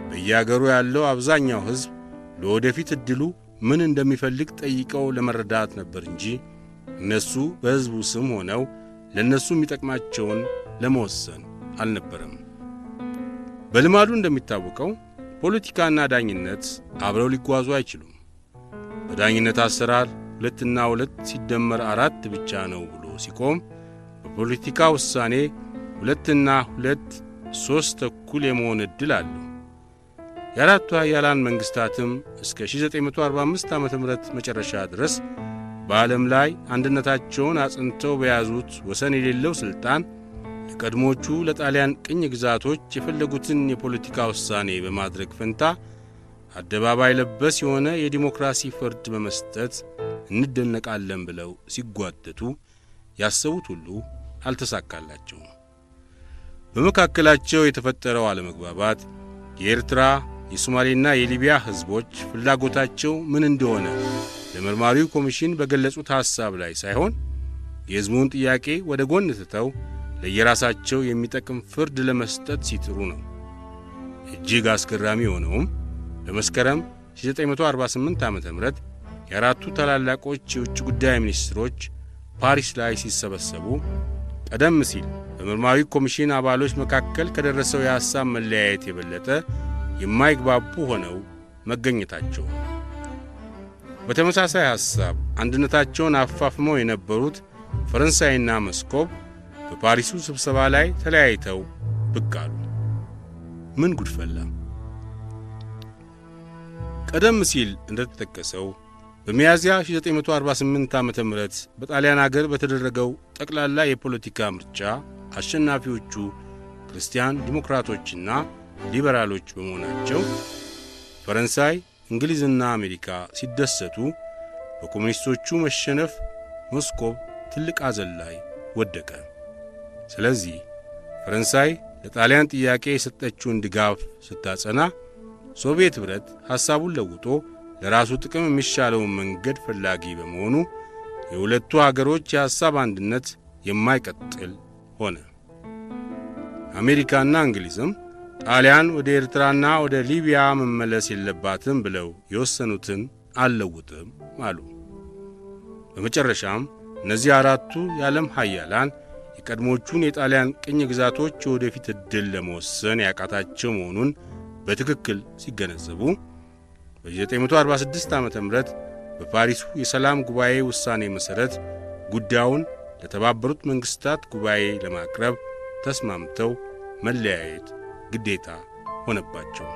በየአገሩ ያለው አብዛኛው ሕዝብ ለወደፊት ዕድሉ ምን እንደሚፈልግ ጠይቀው ለመረዳት ነበር እንጂ እነሱ በሕዝቡ ስም ሆነው ለእነሱ የሚጠቅማቸውን ለመወሰን አልነበረም። በልማዱ እንደሚታወቀው ፖለቲካና ዳኝነት አብረው ሊጓዙ አይችሉም። በዳኝነት አሰራር 2 እና 2 ሲደመር 4 ብቻ ነው ብሎ ሲቆም፣ በፖለቲካ ውሳኔ 2 እና 2 3 ተኩል የመሆን ዕድል አለው። የአራቱ ኃያላን መንግሥታትም እስከ 1945 ዓመተ ምህረት መጨረሻ ድረስ በዓለም ላይ አንድነታቸውን አጽንተው በያዙት ወሰን የሌለው ሥልጣን ለቀድሞቹ ለጣሊያን ቅኝ ግዛቶች የፈለጉትን የፖለቲካ ውሳኔ በማድረግ ፈንታ አደባባይ ለበስ የሆነ የዲሞክራሲ ፍርድ በመስጠት እንደነቃለን ብለው ሲጓተቱ ያሰቡት ሁሉ አልተሳካላቸውም። በመካከላቸው የተፈጠረው አለመግባባት የኤርትራ የሶማሌና የሊቢያ ሕዝቦች ፍላጎታቸው ምን እንደሆነ ለመርማሪው ኮሚሽን በገለጹት ሐሳብ ላይ ሳይሆን የሕዝቡን ጥያቄ ወደ ጎን ትተው ለየራሳቸው የሚጠቅም ፍርድ ለመስጠት ሲጥሩ ነው። እጅግ አስገራሚ የሆነውም በመስከረም 1948 ዓመተ ምህረት የአራቱ ታላላቆች የውጭ ጉዳይ ሚኒስትሮች ፓሪስ ላይ ሲሰበሰቡ ቀደም ሲል በመርማሪው ኮሚሽን አባሎች መካከል ከደረሰው የሐሳብ መለያየት የበለጠ የማይግባቡ ሆነው መገኘታቸው። በተመሳሳይ ሐሳብ አንድነታቸውን አፋፍመው የነበሩት ፈረንሳይና መስኮብ በፓሪሱ ስብሰባ ላይ ተለያይተው ብቅ አሉ። ምን ጉድ ፈላ! ቀደም ሲል እንደተጠቀሰው በሚያዝያ 1948 ዓመተ ምህረት በጣሊያን አገር በተደረገው ጠቅላላ የፖለቲካ ምርጫ አሸናፊዎቹ ክርስቲያን ዲሞክራቶችና ሊበራሎች በመሆናቸው ፈረንሳይ፣ እንግሊዝና አሜሪካ ሲደሰቱ በኮሙኒስቶቹ መሸነፍ ሞስኮቭ ትልቅ ሐዘን ላይ ወደቀ። ስለዚህ ፈረንሳይ ለጣሊያን ጥያቄ የሰጠችውን ድጋፍ ስታጸና፣ ሶቪየት ኅብረት ሐሳቡን ለውጦ ለራሱ ጥቅም የሚሻለውን መንገድ ፈላጊ በመሆኑ የሁለቱ አገሮች የሐሳብ አንድነት የማይቀጥል ሆነ። አሜሪካና እንግሊዝም ጣሊያን ወደ ኤርትራና ወደ ሊቢያ መመለስ የለባትም ብለው የወሰኑትን አልለውጥም አሉ። በመጨረሻም እነዚህ አራቱ የዓለም ኃያላን የቀድሞቹን የጣሊያን ቅኝ ግዛቶች የወደፊት ዕድል ለመወሰን ያቃታቸው መሆኑን በትክክል ሲገነዘቡ በ1946 ዓመተ ምህረት በፓሪሱ የሰላም ጉባኤ ውሳኔ መሠረት ጉዳዩን ለተባበሩት መንግሥታት ጉባኤ ለማቅረብ ተስማምተው መለያየት ግዴታ ሆነባቸው።